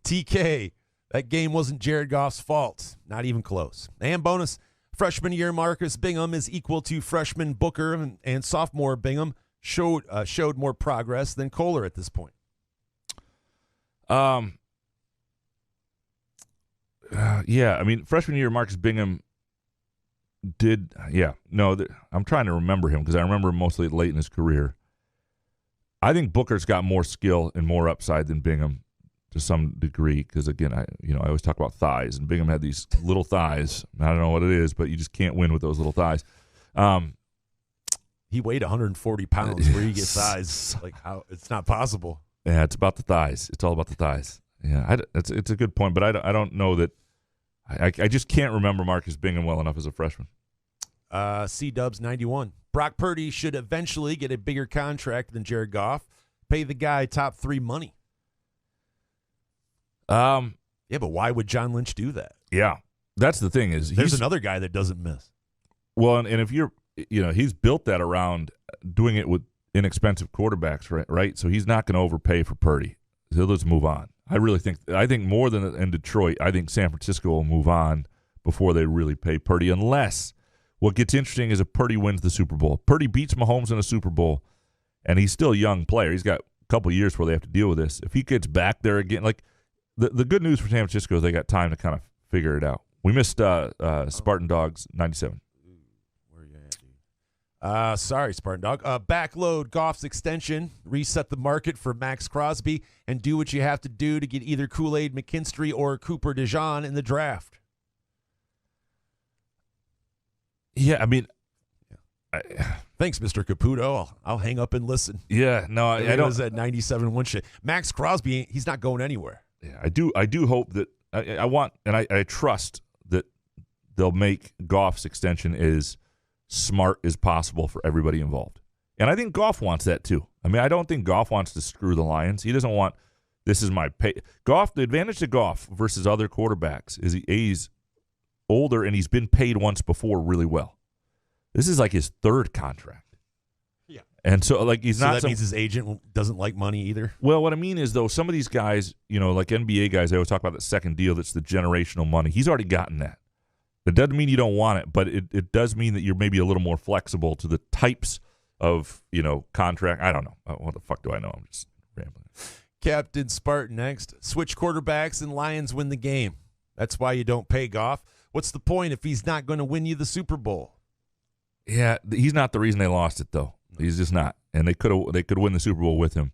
TK, that game wasn't Jared Goff's fault, not even close. And bonus, freshman year Marcus Bingham is equal to freshman Booker, and sophomore Bingham showed more progress than Kohler at this point. Yeah, I mean, freshman year Marcus Bingham did, I'm trying to remember him because I remember him mostly late in his career. I think Booker's got more skill and more upside than Bingham to some degree because, again, I always talk about thighs, and Bingham had these little thighs. I don't know what it is, but you just can't win with those little thighs. He weighed 140 pounds. Where you get size? Like how? It's not possible. Yeah, it's about the thighs. It's all about the thighs. Yeah, it's a good point, but I don't know that. I just can't remember Marcus Bingham well enough as a freshman. C-Dubs 91. Brock Purdy should eventually get a bigger contract than Jared Goff. Pay the guy top 3 money. Yeah, but why would John Lynch do that? Yeah, that's the thing is there's another guy that doesn't miss. Well, and if you're, he's built that around doing it with inexpensive quarterbacks, right? So he's not going to overpay for Purdy. So let's move on. I think more than in Detroit, I think San Francisco will move on before they really pay Purdy, unless what gets interesting is if Purdy wins the Super Bowl. Purdy beats Mahomes in a Super Bowl, and he's still a young player. He's got a couple of years before they have to deal with this. If he gets back there again, like the good news for San Francisco is they got time to kind of figure it out. We missed Spartan Dogs 97. Where are you at, dude? Sorry, Spartan Dog. Backload Goff's extension, reset the market for Max Crosby, and do what you have to do to get either Kool-Aid McKinstry or Cooper DeJean in the draft. Yeah, I mean, thanks, Mr. Caputo. I'll hang up and listen. Yeah, no, I don't. Was that 97 win shit. Max Crosby, he's not going anywhere. Yeah, I do hope that I want, and I trust that they'll make Goff's extension as smart as possible for everybody involved. And I think Goff wants that too. I mean, I don't think Goff wants to screw the Lions. He doesn't want, this is my pay. Goff, the advantage to Goff versus other quarterbacks is he's older and he's been paid once before really well. This is like his third contract. Yeah. And so like he's not. So that means his agent doesn't like money either? Well, what I mean is though, some of these guys, like NBA guys, they always talk about the second deal that's the generational money. He's already gotten that. That doesn't mean you don't want it, but it does mean that you're maybe a little more flexible to the types of, contract. I don't know. What the fuck do I know? I'm just rambling. Captain Spartan next. Switch quarterbacks and Lions win the game. That's why you don't pay Goff. What's the point if he's not going to win you the Super Bowl? Yeah, he's not the reason they lost it, though. He's just not. And they could win the Super Bowl with him.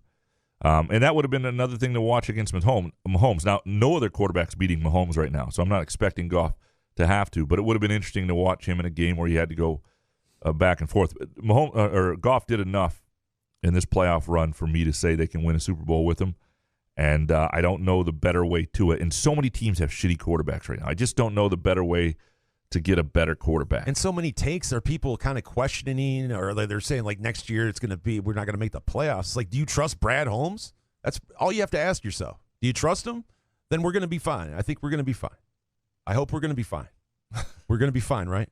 And that would have been another thing to watch against Mahomes. Now, no other quarterback's beating Mahomes right now, so I'm not expecting Goff to have to, but it would have been interesting to watch him in a game where he had to go back and forth. Goff did enough in this playoff run for me to say they can win a Super Bowl with him, and I don't know the better way to it. And so many teams have shitty quarterbacks right now. I just don't know the better way to get a better quarterback. And so many takes are people kind of questioning, or they're saying like next year we're not going to make the playoffs. Like, do you trust Brad Holmes? That's all you have to ask yourself. Do you trust him? Then we're going to be fine. I think we're going to be fine. I hope we're going to be fine. We're going to be fine, right?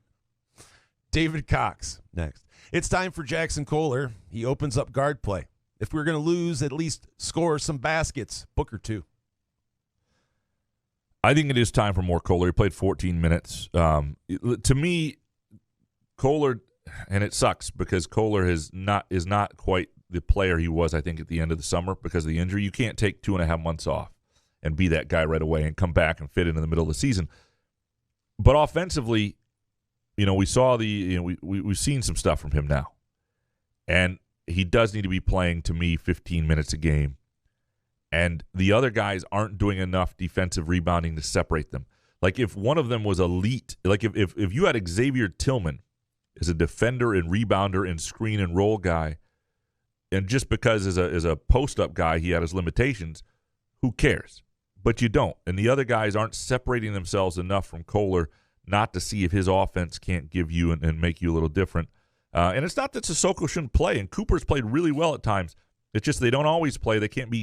David Cox next. It's time for Jackson Kohler. He opens up guard play. If we're going to lose, at least score some baskets. Booker too. I think it is time for more Kohler. He played 14 minutes. To me, Kohler, and it sucks because Kohler is not quite the player he was, I think, at the end of the summer because of the injury. You can't take 2.5 months off and be that guy right away and come back and fit in the middle of the season. But offensively, we saw we've seen some stuff from him now. And he does need to be playing, to me, 15 minutes a game. And the other guys aren't doing enough defensive rebounding to separate them. Like if one of them was elite, like if you had Xavier Tillman as a defender and rebounder and screen and roll guy, and just because as a post-up guy he had his limitations, who cares? But you don't. And the other guys aren't separating themselves enough from Kohler not to see if his offense can't give you and make you a little different. And it's not that Sissoko shouldn't play, and Cooper's played really well at times. It's just they don't always play. They can't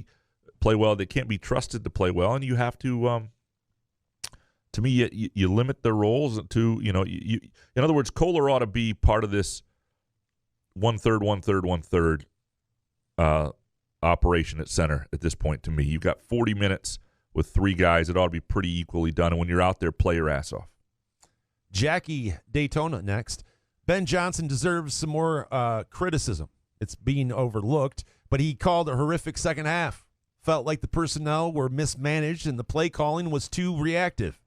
play well. They can't be trusted to play well, and you have to to me, you limit their roles to, in other words, Kohler ought to be part of this 1/3, 1/3, 1/3 operation at center at this point to me. You've got 40 minutes with 3 guys. It ought to be pretty equally done, and when you're out there, play your ass off. Jackie Daytona next. Ben Johnson deserves some more criticism. It's being overlooked, but he called a horrific second half. Felt like the personnel were mismanaged and the play calling was too reactive.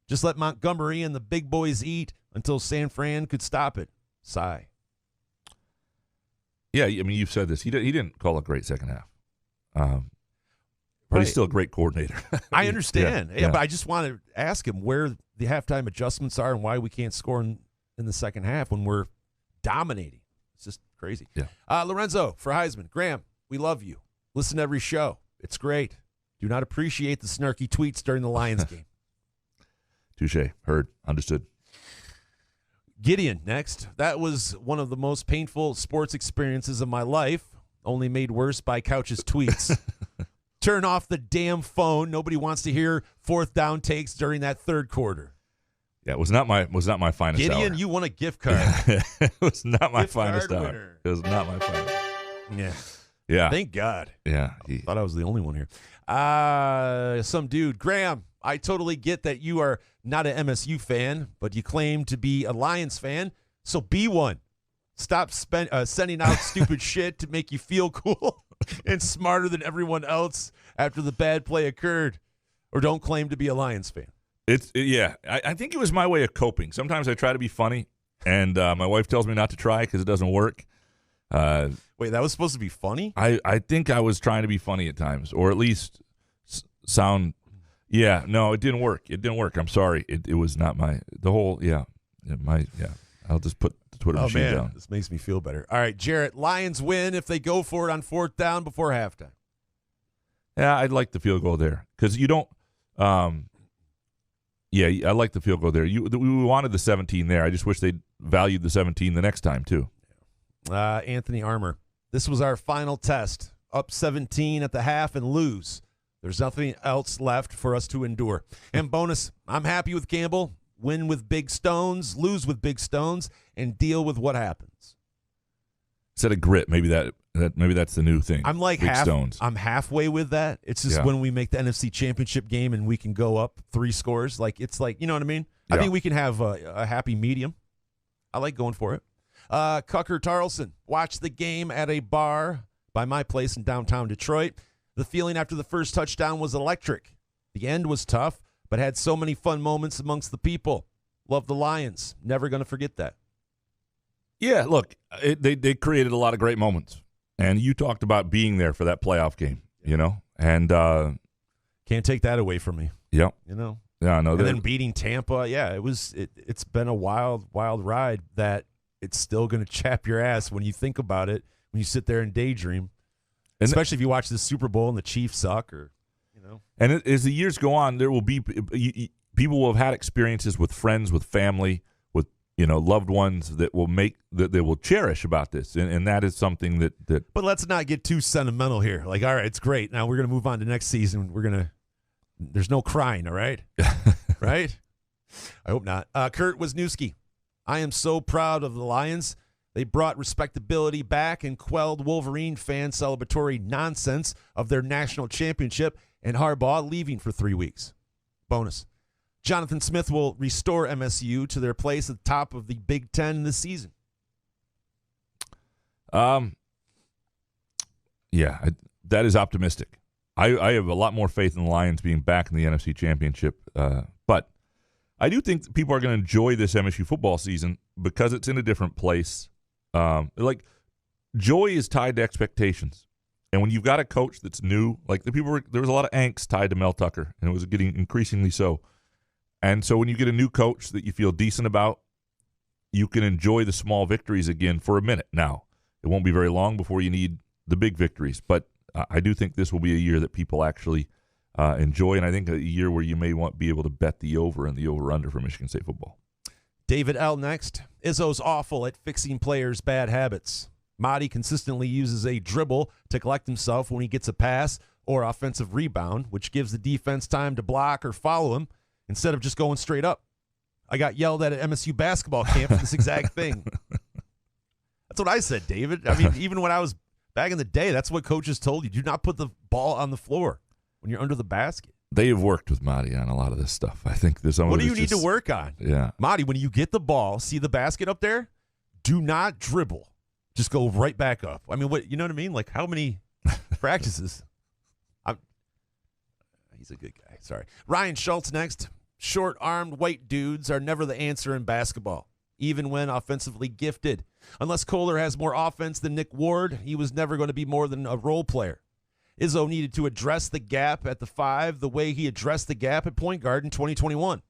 Just let Montgomery and the big boys eat until San Fran could stop it. Sigh. Yeah, I mean, you've said this. He didn't call a great second half. But Right. he's still a great coordinator. I understand. Yeah. But I just want to ask him where the halftime adjustments are and why we can't score in the second half when we're dominating. It's just Crazy. Yeah. Lorenzo for Heisman. Graham, we love you. Listen to every show. It's great. Do not appreciate the snarky tweets during the Lions game. Touche. Heard. Understood. Gideon, next. That was one of the most painful sports experiences of my life, only made worse by Couch's tweets. Turn off the damn phone. Nobody wants to hear fourth down takes during that third quarter. Yeah, it was not my finest Gideon, hour. you won a gift card. It was not my Gift finest card hour. winner. It was not my finest. Yeah. Yeah. Thank God. Yeah. Thought I was the only one here. Some dude, Graham, I totally get that you are not an MSU fan, but you claim to be a Lions fan, so be one. Stop sending out stupid shit to make you feel cool and smarter than everyone else after the bad play occurred, or don't claim to be a Lions fan. I think it was my way of coping. Sometimes I try to be funny, and my wife tells me not to try because it doesn't work. Wait, that was supposed to be funny? I think I was trying to be funny at times, or at least sound. Yeah, no, it didn't work. It didn't work. I'm sorry. It was not I'll just put the Twitter machine down. This makes me feel better. All right, Jarrett, Lions win if they go for it on fourth down before halftime. Yeah, I'd like the field goal there because you don't. Yeah, I like the field goal there. We wanted the 17 there. I just wish they'd valued the 17 the next time too. Anthony Armour, this was our final test. Up 17 at the half and lose. There's nothing else left for us to endure. And bonus, I'm happy with Campbell. Win with big stones, lose with big stones, and deal with what happens. Instead of grit, maybe that's the new thing. I'm like big stones. I'm halfway with that. It's just when we make the NFC Championship game and we can go up 3 scores. It's like, you know what I mean? Yeah. I think we can have a happy medium. I like going for it. Cucker Tarleson, watched the game at a bar by my place in downtown Detroit. The feeling after the first touchdown was electric. The end was tough, but had so many fun moments amongst the people. Love the Lions. Never going to forget that. Yeah, look, they created a lot of great moments. And you talked about being there for that playoff game, you know? And can't take that away from me. Yeah. You know? Yeah, no. And then beating Tampa, yeah, it's been a wild, wild ride that it's still going to chap your ass when you think about it, when you sit there and daydream. Especially if you watch the Super Bowl and the Chiefs suck, or you know. And as the years go on, there will be people will have had experiences with friends, with family, with loved ones that they will cherish about this, and that is something that. But let's not get too sentimental here. Like, all right, it's great. Now we're gonna move on to next season. There's no crying, all right, right? I hope not. Kurt Wisniewski, I am so proud of the Lions. They brought respectability back and quelled Wolverine fan celebratory nonsense of their national championship and Harbaugh leaving for 3 weeks. Bonus. Jonathan Smith will restore MSU to their place at the top of the Big Ten this season. Yeah, that is optimistic. I have a lot more faith in the Lions being back in the NFC Championship, but I do think people are going to enjoy this MSU football season because it's in a different place. Joy is tied to expectations, and when you've got a coach that's new, there was a lot of angst tied to Mel Tucker, and it was getting increasingly so. And so when you get a new coach that you feel decent about, you can enjoy the small victories again for a minute. Now, it won't be very long before you need the big victories, but I do think this will be a year that people actually enjoy, and I think a year where you may be able to bet the over and the over-under for Michigan State football. David L. next. Izzo's awful at fixing players' bad habits. Mahdi consistently uses a dribble to collect himself when he gets a pass or offensive rebound, which gives the defense time to block or follow him instead of just going straight up. I got yelled at MSU basketball camp for this exact thing. That's what I said, David. I mean, even when I was back in the day, that's what coaches told you. Do not put the ball on the floor when you're under the basket. They have worked with Mahdi on a lot of this stuff. I think there's some. What do you need to work on? Yeah, Mahdi, when you get the ball, see the basket up there, do not dribble. Just go right back up. I mean, what you know what I mean? Like how many practices? He's a good guy. Sorry. Ryan Schultz next. Short-armed white dudes are never the answer in basketball, even when offensively gifted. Unless Kohler has more offense than Nick Ward, he was never going to be more than a role player. Izzo needed to address the gap at the 5 the way he addressed the gap at point guard in 2021.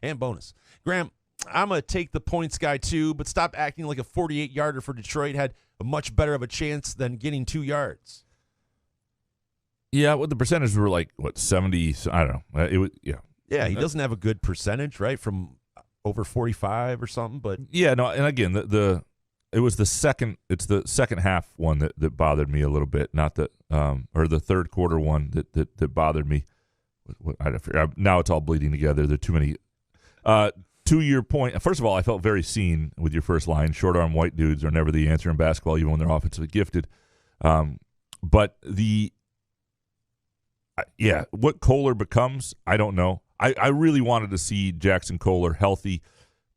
And bonus. Graham, I'm going to take the points guy too, but stop acting like a 48-yarder for Detroit had much better of a chance than getting 2 yards. Yeah, well, the percentages were like, 70? I don't know. It was, yeah. Yeah, he doesn't have a good percentage, right, from over 45 or something. But yeah, no, and again, it was the second half one that bothered me a little bit, not the or the third quarter one that bothered me. Now it's all bleeding together. There are too many. To your point, first of all, I felt very seen with your first line. Short arm white dudes are never the answer in basketball, even when they're offensively gifted. But what Kohler becomes, I don't know. I really wanted to see Jackson Kohler healthy,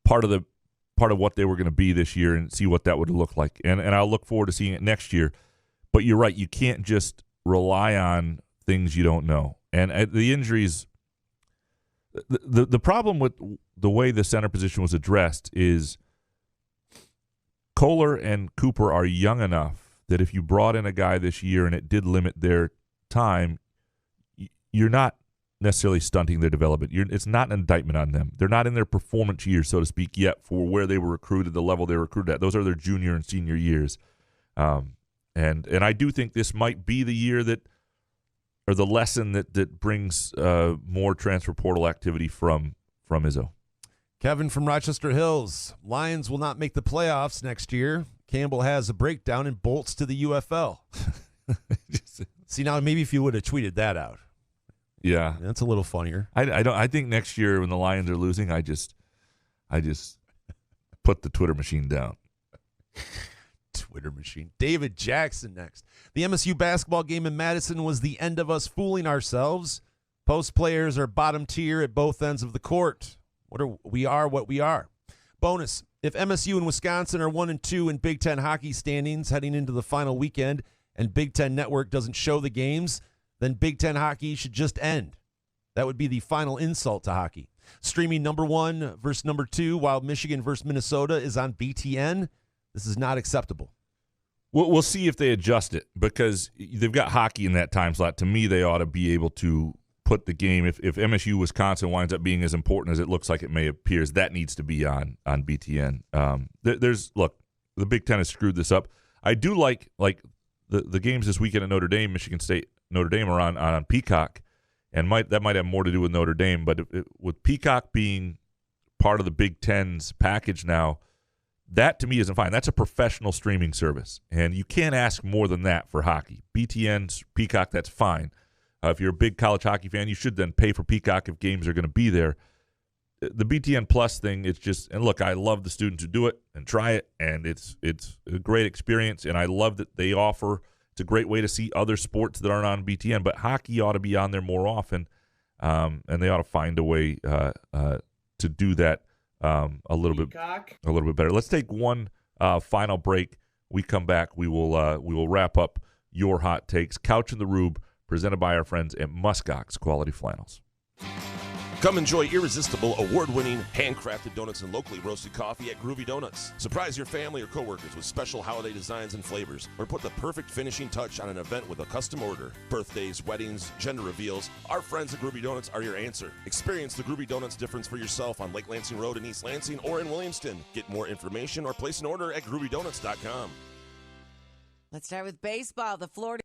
part of what they were going to be this year, and see what that would look like. And I'll look forward to seeing it next year. But you're right, you can't just rely on things you don't know. And the injuries, the problem with the way the center position was addressed is Kohler and Cooper are young enough that if you brought in a guy this year and it did limit their time, you're not necessarily stunting their development. It's not an indictment on them. They're not in their performance years, so to speak, yet for where they were recruited, the level they were recruited at. Those are their junior and senior years. And I do think this might be the year or the lesson that brings more transfer portal activity from Izzo. Kevin from Rochester Hills. Lions will not make the playoffs next year. Campbell has a breakdown and bolts to the UFL. See, now maybe if you would have tweeted that out. Yeah, that's a little funnier. I think next year when the Lions are losing, I just put the Twitter machine down. Twitter machine. David Jackson next. The MSU basketball game in Madison was the end of us fooling ourselves. Post players are bottom tier at both ends of the court. We are what we are. Bonus, if MSU and Wisconsin are 1-2 in Big Ten hockey standings heading into the final weekend and Big Ten Network doesn't show the games, then Big Ten hockey should just end. That would be the final insult to hockey. Streaming number 1 versus number 2 while Michigan versus Minnesota is on BTN. This is not acceptable. We'll see if they adjust it because they've got hockey in that time slot. To me, they ought to be able to put the game. If MSU Wisconsin winds up being as important as it looks like it may appear, that needs to be on BTN. Look, the Big Ten has screwed this up. I do like the games this weekend at Notre Dame, Michigan State, Notre Dame are on Peacock, and that might have more to do with Notre Dame. But with Peacock being part of the Big Ten's package now, that to me isn't fine. That's a professional streaming service, and you can't ask more than that for hockey. BTN's Peacock, that's fine. If you're a big college hockey fan, you should then pay for Peacock if games are going to be there. The BTN Plus thing, it's just, and look, I love the students who do it and try it, and it's a great experience, and I love that they offer. It's a great way to see other sports that aren't on BTN, but hockey ought to be on there more often, and they ought to find a way to do that a little bit better. Let's take one final break. We come back. We will wrap up your hot takes. Couch in the Rube, presented by our friends at Muskox Quality Flannels. Come enjoy irresistible, award-winning, handcrafted donuts and locally roasted coffee at Groovy Donuts. Surprise your family or coworkers with special holiday designs and flavors, or put the perfect finishing touch on an event with a custom order. Birthdays, weddings, gender reveals, our friends at Groovy Donuts are your answer. Experience the Groovy Donuts difference for yourself on Lake Lansing Road in East Lansing or in Williamston. Get more information or place an order at groovydonuts.com. Let's start with baseball. The Florida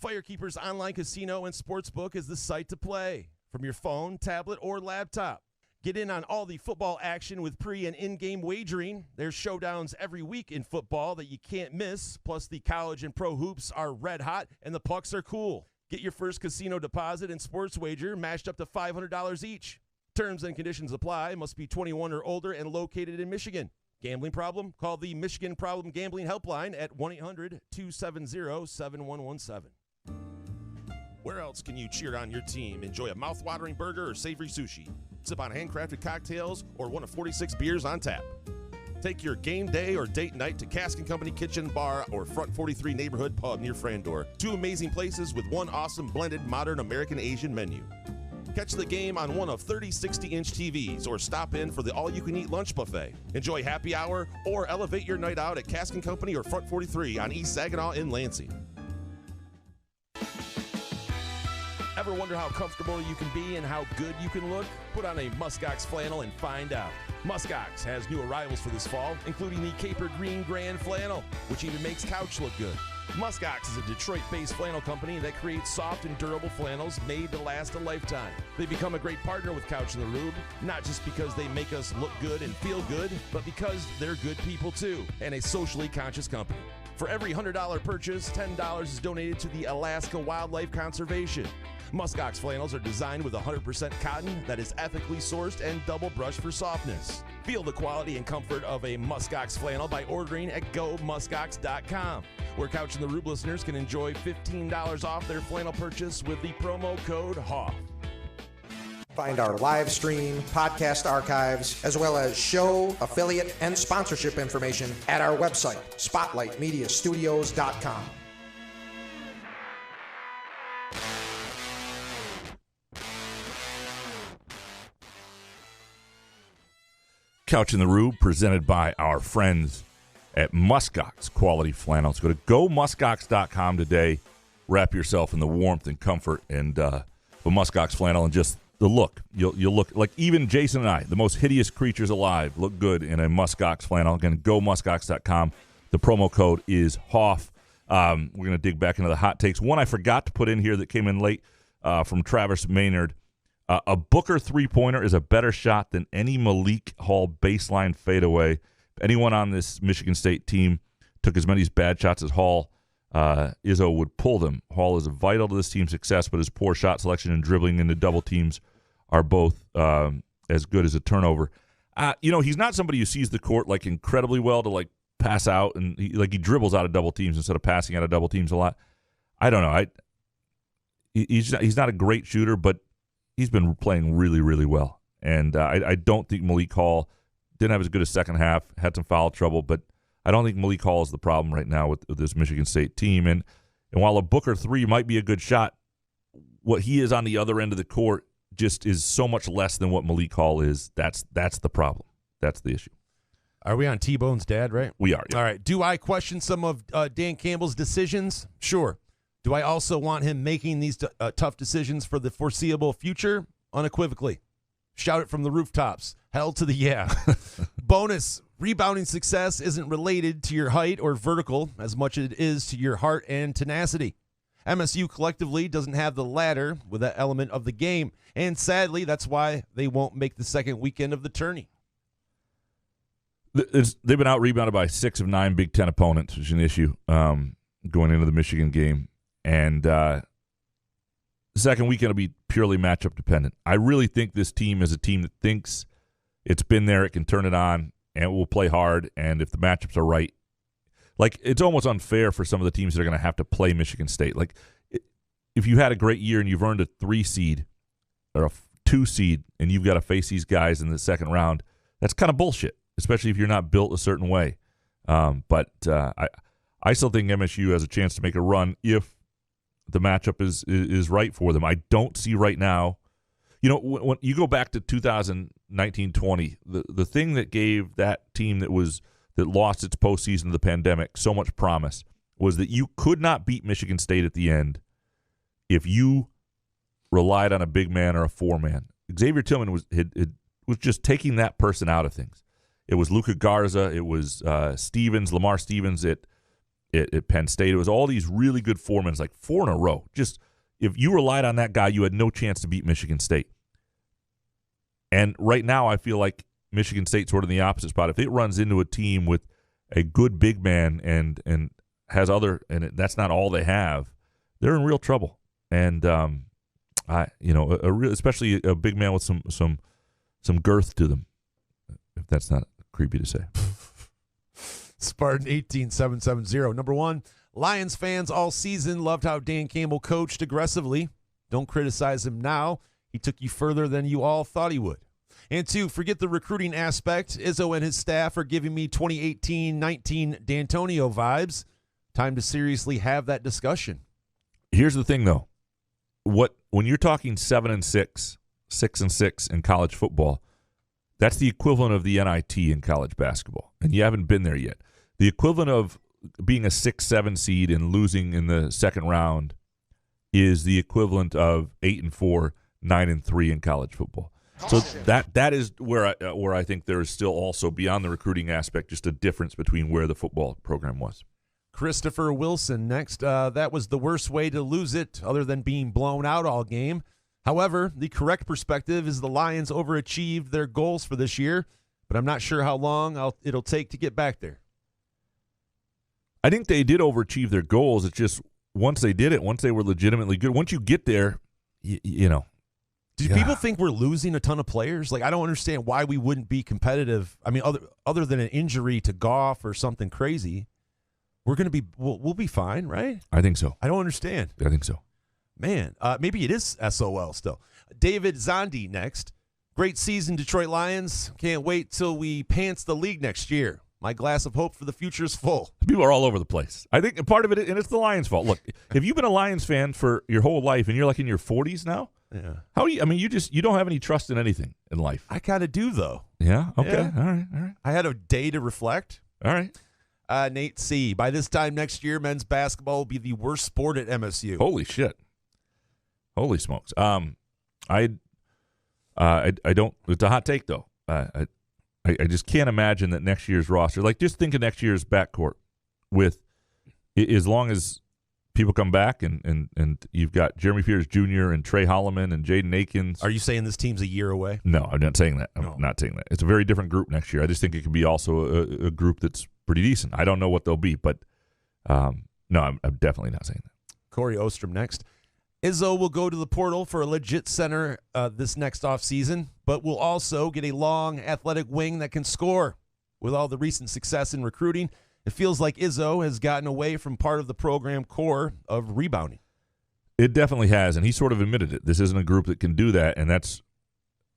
Firekeepers Online Casino and Sportsbook is the site to play from your phone, tablet, or laptop. Get in on all the football action with pre- and in-game wagering. There's showdowns every week in football that you can't miss. Plus, the college and pro hoops are red hot, and the pucks are cool. Get your first casino deposit and sports wager matched up to $500 each. Terms and conditions apply. Must be 21 or older and located in Michigan. Gambling problem? Call the Michigan Problem Gambling Helpline at 1-800-270-7117. Where else can you cheer on your team? Enjoy a mouth-watering burger or savory sushi. Sip on handcrafted cocktails or one of 46 beers on tap. Take your game day or date night to Cask & Company Kitchen Bar or Front 43 Neighborhood Pub near Frandor. 2 amazing places with 1 awesome blended modern American-Asian menu. Catch the game on one of 30 60-inch TVs or stop in for the all-you-can-eat lunch buffet. Enjoy happy hour or elevate your night out at Cask & Company or Front 43 on East Saginaw in Lansing. Ever wonder how comfortable you can be and how good you can look? Put on a Muskox flannel and find out. Muskox has new arrivals for this fall, including the Caper Green Grand Flannel, which even makes couch look good. Muskox is a Detroit-based flannel company that creates soft and durable flannels made to last a lifetime. They become a great partner with Couch in the Rube, not just because they make us look good and feel good, but because they're good people too, and a socially conscious company. For every $100 purchase, $10 is donated to the Alaska Wildlife Conservation. Muskox flannels are designed with 100% cotton that is ethically sourced and double brushed for softness. Feel the quality and comfort of a Muskox flannel by ordering at gomuskox.com, where Couch in the Rube listeners can enjoy $15 off their flannel purchase with the promo code HOFF. Find our live stream, podcast archives, as well as show, affiliate, and sponsorship information at our website, spotlightmediastudios.com. Couch in the Rube, presented by our friends at Muskox Quality Flannels. Go to gomuskox.com today. Wrap yourself in the warmth and comfort and a Muskox flannel, and just the look. You'll look like even Jason and I, the most hideous creatures alive, look good in a Muskox flannel. Again, gomuskox.com. The promo code is HOFF. We're going to dig back into the hot takes. One I forgot to put in here that came in late from Travis Maynard. A Booker three-pointer is a better shot than any Malik Hall baseline fadeaway. If anyone on this Michigan State team took as many bad shots as Hall, Izzo would pull them. Hall is vital to this team's success, but his poor shot selection and dribbling into double teams are both as good as a turnover. He's not somebody who sees the court like incredibly well to like pass out, and he dribbles out of double teams instead of passing out of double teams a lot. I don't know. He's not a great shooter, but he's been playing really, really well. And I don't think Malik Hall didn't have as good a second half, had some foul trouble, but I don't think Malik Hall is the problem right now with this Michigan State team. And while a Booker three might be a good shot, what he is on the other end of the court just is so much less than what Malik Hall is. That's the problem. That's the issue. Are we on T-Bone's dad, right? We are, yeah. All right. Do I question some of Dan Campbell's decisions? Sure. Do I also want him making these tough decisions for the foreseeable future? Unequivocally. Shout it from the rooftops. Hell to the yeah. Bonus, rebounding success isn't related to your height or vertical as much as it is to your heart and tenacity. MSU collectively doesn't have the latter with that element of the game, and sadly, that's why they won't make the second weekend of the tourney. They've been out-rebounded by 6 of 9 Big Ten opponents, which is an issue going into the Michigan game. And the second weekend will be purely matchup dependent. I really think this team is a team that thinks it's been there, it can turn it on, and it will play hard. And if the matchups are right, it's almost unfair for some of the teams that are going to have to play Michigan State. If you had a great year and you've earned a 3 seed or a 2 seed and you've got to face these guys in the second round, that's kind of bullshit, especially if you're not built a certain way. But I still think MSU has a chance to make a run if the matchup is right for them. I don't see right now. When you go back to 2019-20, the thing that gave that team that lost its postseason to the pandemic so much promise was that you could not beat Michigan State at the end if you relied on a big man or a 4-man. Xavier Tillman was just taking that person out of things. It was Luka Garza. It was Lamar Stevens at Penn State. It was all these really good 4-men, like 4 in a row. Just if you relied on that guy, you had no chance to beat Michigan State. And right now, I feel like Michigan State's sort of in the opposite spot. If it runs into a team with a good big man and has that's not all they have, they're in real trouble. And especially a big man with some girth to them. If that's not creepy to say. Spartan 18770. Number 1, Lions fans all season loved how Dan Campbell coached aggressively. Don't criticize him now. He took you further than you all thought he would. And 2, forget the recruiting aspect. Izzo and his staff are giving me 2018-19 D'Antonio vibes. Time to seriously have that discussion. Here's the thing, though. When you're talking 7-6, 6-6 in college football, that's the equivalent of the NIT in college basketball, and you haven't been there yet. The equivalent of being a 6-7 seed and losing in the second round is the equivalent of 8-4, 9-3 in college football. So that is where I think there is still also, beyond the recruiting aspect, just a difference between where the football program was. Christopher Wilson next. That was the worst way to lose it, other than being blown out all game. However, the correct perspective is the Lions overachieved their goals for this year, but I'm not sure how long it'll take to get back there. I think they did overachieve their goals. It's just once they did it, once they were legitimately good, once you get there, you know. Do people think we're losing a ton of players? Like, I don't understand why we wouldn't be competitive. I mean, other than an injury to Goff or something crazy, we're going to be we'll be fine, right? I think so. I don't understand. I think so. Man, maybe it is SOL still. David Zondi next. Great season, Detroit Lions. Can't wait till we pants the league next year. My glass of hope for the future is full. People are all over the place. I think part of it, and it's the Lions' fault. Look, if you've been a Lions fan for your whole life and you're like in your 40s now, yeah. How do you? I mean, you don't have any trust in anything in life. I kind of do, though. Yeah. Okay. Yeah. All right. I had a day to reflect. All right. Nate C. By this time next year, men's basketball will be the worst sport at MSU. Holy shit. Holy smokes. I don't. It's a hot take though. I just can't imagine that next year's roster. Like, just think of next year's backcourt with, as long as people come back and you've got Jeremy Fears Jr. and Trey Holloman and Jaden Akins. Are you saying this team's a year away? No, I'm not saying that. I'm not saying that. It's a very different group next year. I just think it could be also a group that's pretty decent. I don't know what they'll be, but no, I'm definitely not saying that. Corey Ostrom next. Izzo will go to the portal for a legit center this next offseason, but will also get a long athletic wing that can score. With all the recent success in recruiting, it feels like Izzo has gotten away from part of the program core of rebounding. It definitely has, and he sort of admitted it. This isn't a group that can do that, and that's,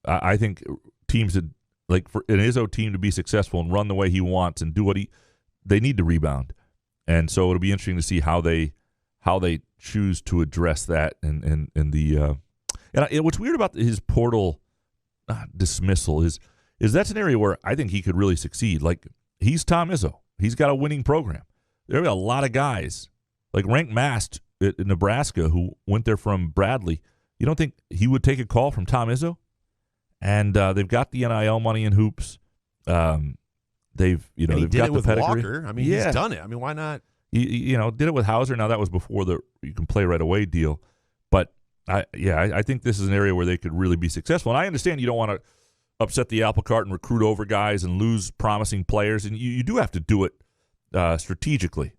I think, teams that, like, for an Izzo team to be successful and run the way he wants and do they need to rebound. And so it'll be interesting to see how they choose to address that and what's weird about his portal dismissal is that's an area where I think he could really succeed. Like, he's Tom Izzo. He's got a winning program. There are a lot of guys like Rank Mast in Nebraska who went there from Bradley. You don't think he would take a call from Tom Izzo? And they've got the NIL money in hoops. They've did got it the with pedigree. Walker. I mean, he's done it. I mean, why not? You did it with Hauser. Now that was before the you can play right away deal. But I think this is an area where they could really be successful. And I understand you don't want to upset the apple cart and recruit over guys and lose promising players, and you do have to do it strategically.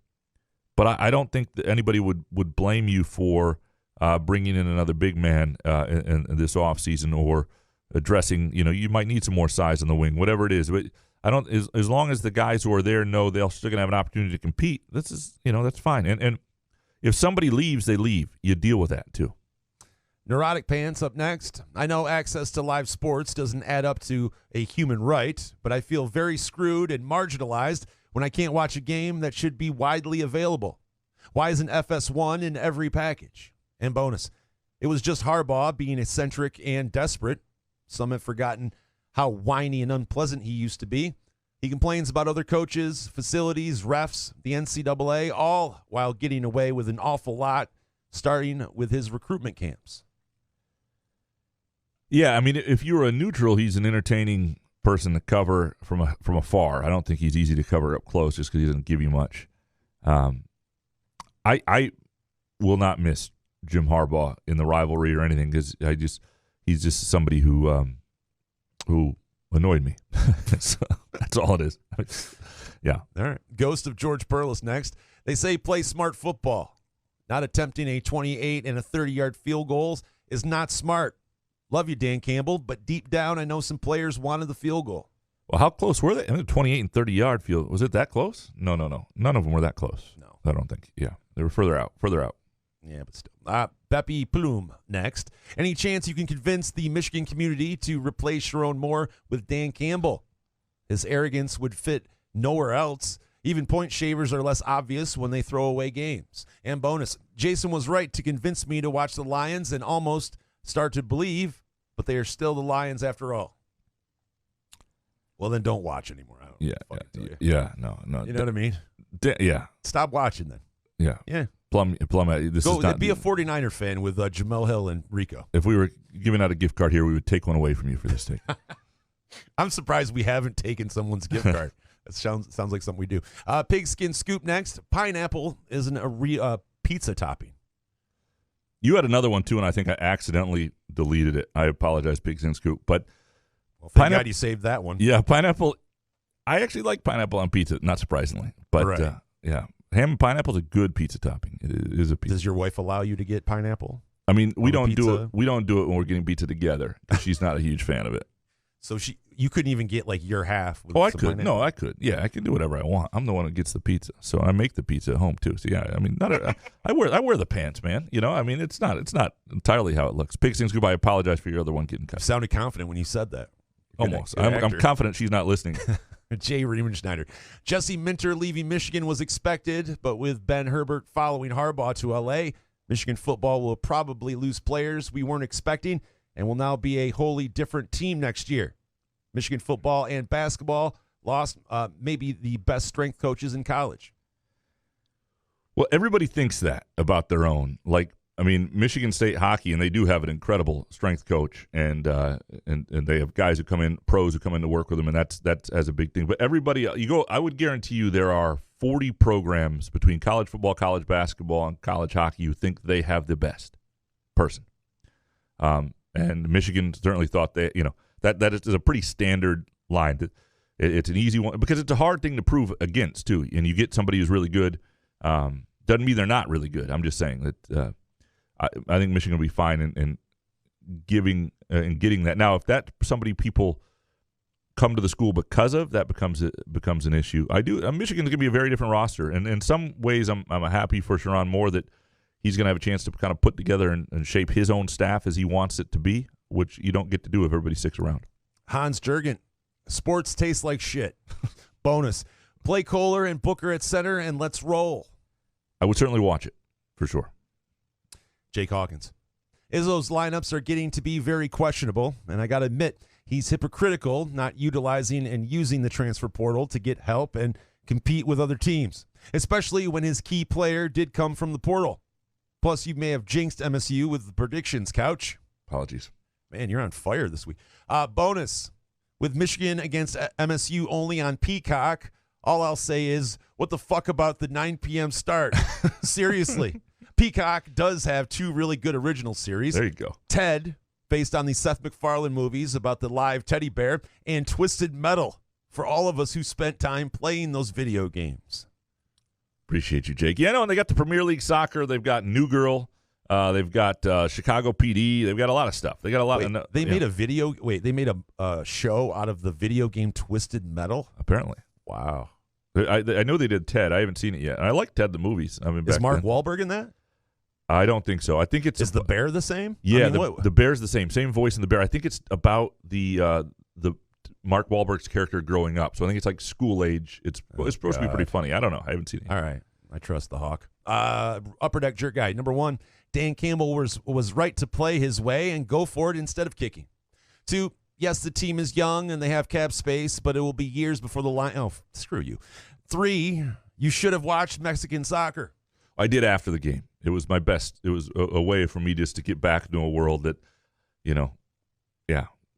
But I don't think that anybody would blame you for bringing in another big man in this offseason or addressing. You might need some more size on the wing, whatever it is. But I don't. As long as the guys who are there know they're still going to have an opportunity to compete, that's fine. And if somebody leaves, they leave. You deal with that too. Neurotic Pants up next. I know access to live sports doesn't add up to a human right, but I feel very screwed and marginalized when I can't watch a game that should be widely available. Why isn't FS1 in every package? And bonus, it was just Harbaugh being eccentric and desperate. Some have forgotten how whiny and unpleasant he used to be. He complains about other coaches, facilities, refs, the NCAA, all while getting away with an awful lot, starting with his recruitment camps. Yeah, I mean, if you were a neutral, he's an entertaining person to cover from afar. I don't think he's easy to cover up close just because he doesn't give you much. I will not miss Jim Harbaugh in the rivalry or anything because he's just somebody who annoyed me. That's all it is. Yeah. All right. Ghost of George Perlis next. They say play smart football. Not attempting a 28 and a 30-yard field goals is not smart. Love you, Dan Campbell, but deep down I know some players wanted the field goal. Well, how close were they? I mean, 28 and 30-yard field. Was it that close? No. None of them were that close. No. I don't think. Yeah. They were further out. Yeah, but still. Beppy Plume next. Any chance you can convince the Michigan community to replace Sharon Moore with Dan Campbell? His arrogance would fit nowhere else. Even point shavers are less obvious when they throw away games. And bonus, Jason was right to convince me to watch the Lions and almost start to believe, but they are still the Lions after all. Well, then don't watch anymore. No. You know what I mean? Yeah. Stop watching then. Yeah. Yeah. Plum. This is not. Be a 49er fan with Jamel Hill and Rico. If we were giving out a gift card here, we would take one away from you for this take. I'm surprised we haven't taken someone's gift card. That sounds like something we do. Pigskin scoop next. Pineapple isn't a pizza topping. You had another one too, and I think I accidentally deleted it. I apologize, Pigskin scoop. But thank God you saved that one. Yeah, pineapple. I actually like pineapple on pizza, not surprisingly. But right. Yeah, ham and pineapple is a good pizza topping. It is a pizza. Does your wife allow you to get pineapple? I mean, we don't pizza? do it. We don't do it when we're getting pizza together because she's not a huge fan of it. So you couldn't even get like your half. With I some could. pineapple? No, I could. Yeah, I can do whatever I want. I'm the one that gets the pizza, so I make the pizza at home too. So yeah, I mean, I wear the pants, man. You know, I mean, it's not entirely how it looks. Pigskin scoop. I apologize for your other one getting cut. You sounded confident when you said that. Almost. I'm confident she's not listening. Jay Riemenschneider. Jesse Minter leaving Michigan was expected, but with Ben Herbert following Harbaugh to L.A., Michigan football will probably lose players we weren't expecting and will now be a wholly different team next year. Michigan football and basketball lost maybe the best strength coaches in college. Well, everybody thinks that about their own. Like, I mean, Michigan State hockey, and they do have an incredible strength coach, and they have guys who come in, pros who come in to work with them, and that's as a big thing. But everybody, I would guarantee you there are 40 programs between college football, college basketball, and college hockey who think they have the best person. And Michigan certainly thought that is a pretty standard line. It's an easy one because it's a hard thing to prove against too. And you get somebody who's really good. Doesn't mean they're not really good. I'm just saying that I think Michigan will be fine in giving and getting that. Now, if that somebody people come to the school because of, that becomes an issue. Michigan's going to be a very different roster, and in some ways, I'm happy for Sherron Moore that he's going to have a chance to kind of put together and shape his own staff as he wants it to be, which you don't get to do if everybody sticks around. Hans Jurgen, sports taste like shit. Bonus. Play Kohler and Booker at center, and let's roll. I would certainly watch it, for sure. Jake Hawkins. Izzo's lineups are getting to be very questionable, and I got to admit, he's hypocritical, not utilizing and using the transfer portal to get help and compete with other teams, especially when his key player did come from the portal. Plus, you may have jinxed MSU with the predictions, Couch. Apologies. Man, you're on fire this week. Bonus. With Michigan against MSU only on Peacock, all I'll say is, what the fuck about the 9 p.m. start? Seriously. Peacock does have 2 really good original series. There you go. Ted, based on the Seth MacFarlane movies about the live teddy bear, and Twisted Metal for all of us who spent time playing those video games. Appreciate you, Jake. Yeah, no, and they got the Premier League soccer. They've got New Girl. They've got Chicago PD. They've got a lot of stuff. They got a lot. They made a show out of the video game Twisted Metal? Apparently. Wow. I know they did Ted. I haven't seen it yet. And I like Ted the movies. I mean, is Mark Wahlberg in that? I don't think so. I think it's is the bear the same? Yeah, the bear's the same voice in the bear. I think it's about the Mark Wahlberg's character growing up. So I think it's like school age. It's supposed to be pretty funny. I don't know. I haven't seen it yet. All right, I trust the Hawk. Upper Deck Jerk Guy number 1. Dan Campbell was right to play his way and go for it instead of kicking. 2. Yes, the team is young and they have cap space, but it will be years before the line. Oh, screw you. 3. You should have watched Mexican soccer. I did after the game. It was my best. It was a way for me just to get back into a world that,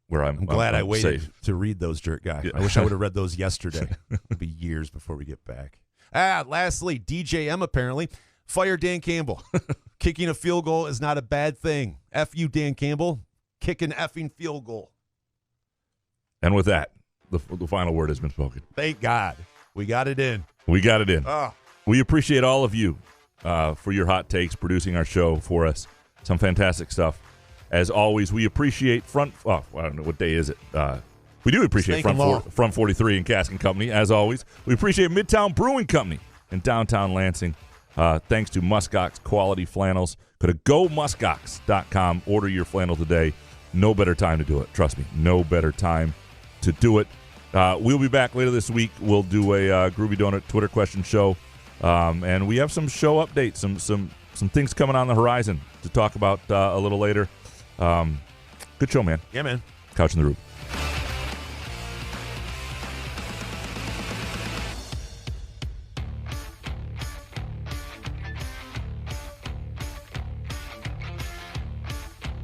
where I'm glad I waited safe. to read those, Jerk Guy. Yeah. I wish I would have read those yesterday. It'll be years before we get back. Lastly, DJM apparently fired Dan Campbell. Kicking a field goal is not a bad thing. F you, Dan Campbell. Kick an effing field goal. And with that, the final word has been spoken. Thank God. We got it in. We got it in. We appreciate all of you for your hot takes, producing our show for us. Some fantastic stuff. As always, we appreciate I don't know, what day is it? We do appreciate Front 43 and Cask & Company, as always. We appreciate Midtown Brewing Company in downtown Lansing. Thanks to Muskox Quality Flannels. Go to gomuskox.com. Order your flannel today. No better time to do it. Trust me, no better time to do it. We'll be back later this week. We'll do a Groovy Donut Twitter question show. And we have some show updates, some things coming on the horizon to talk about a little later. Good show, man. Yeah, man. Couch in the Roof.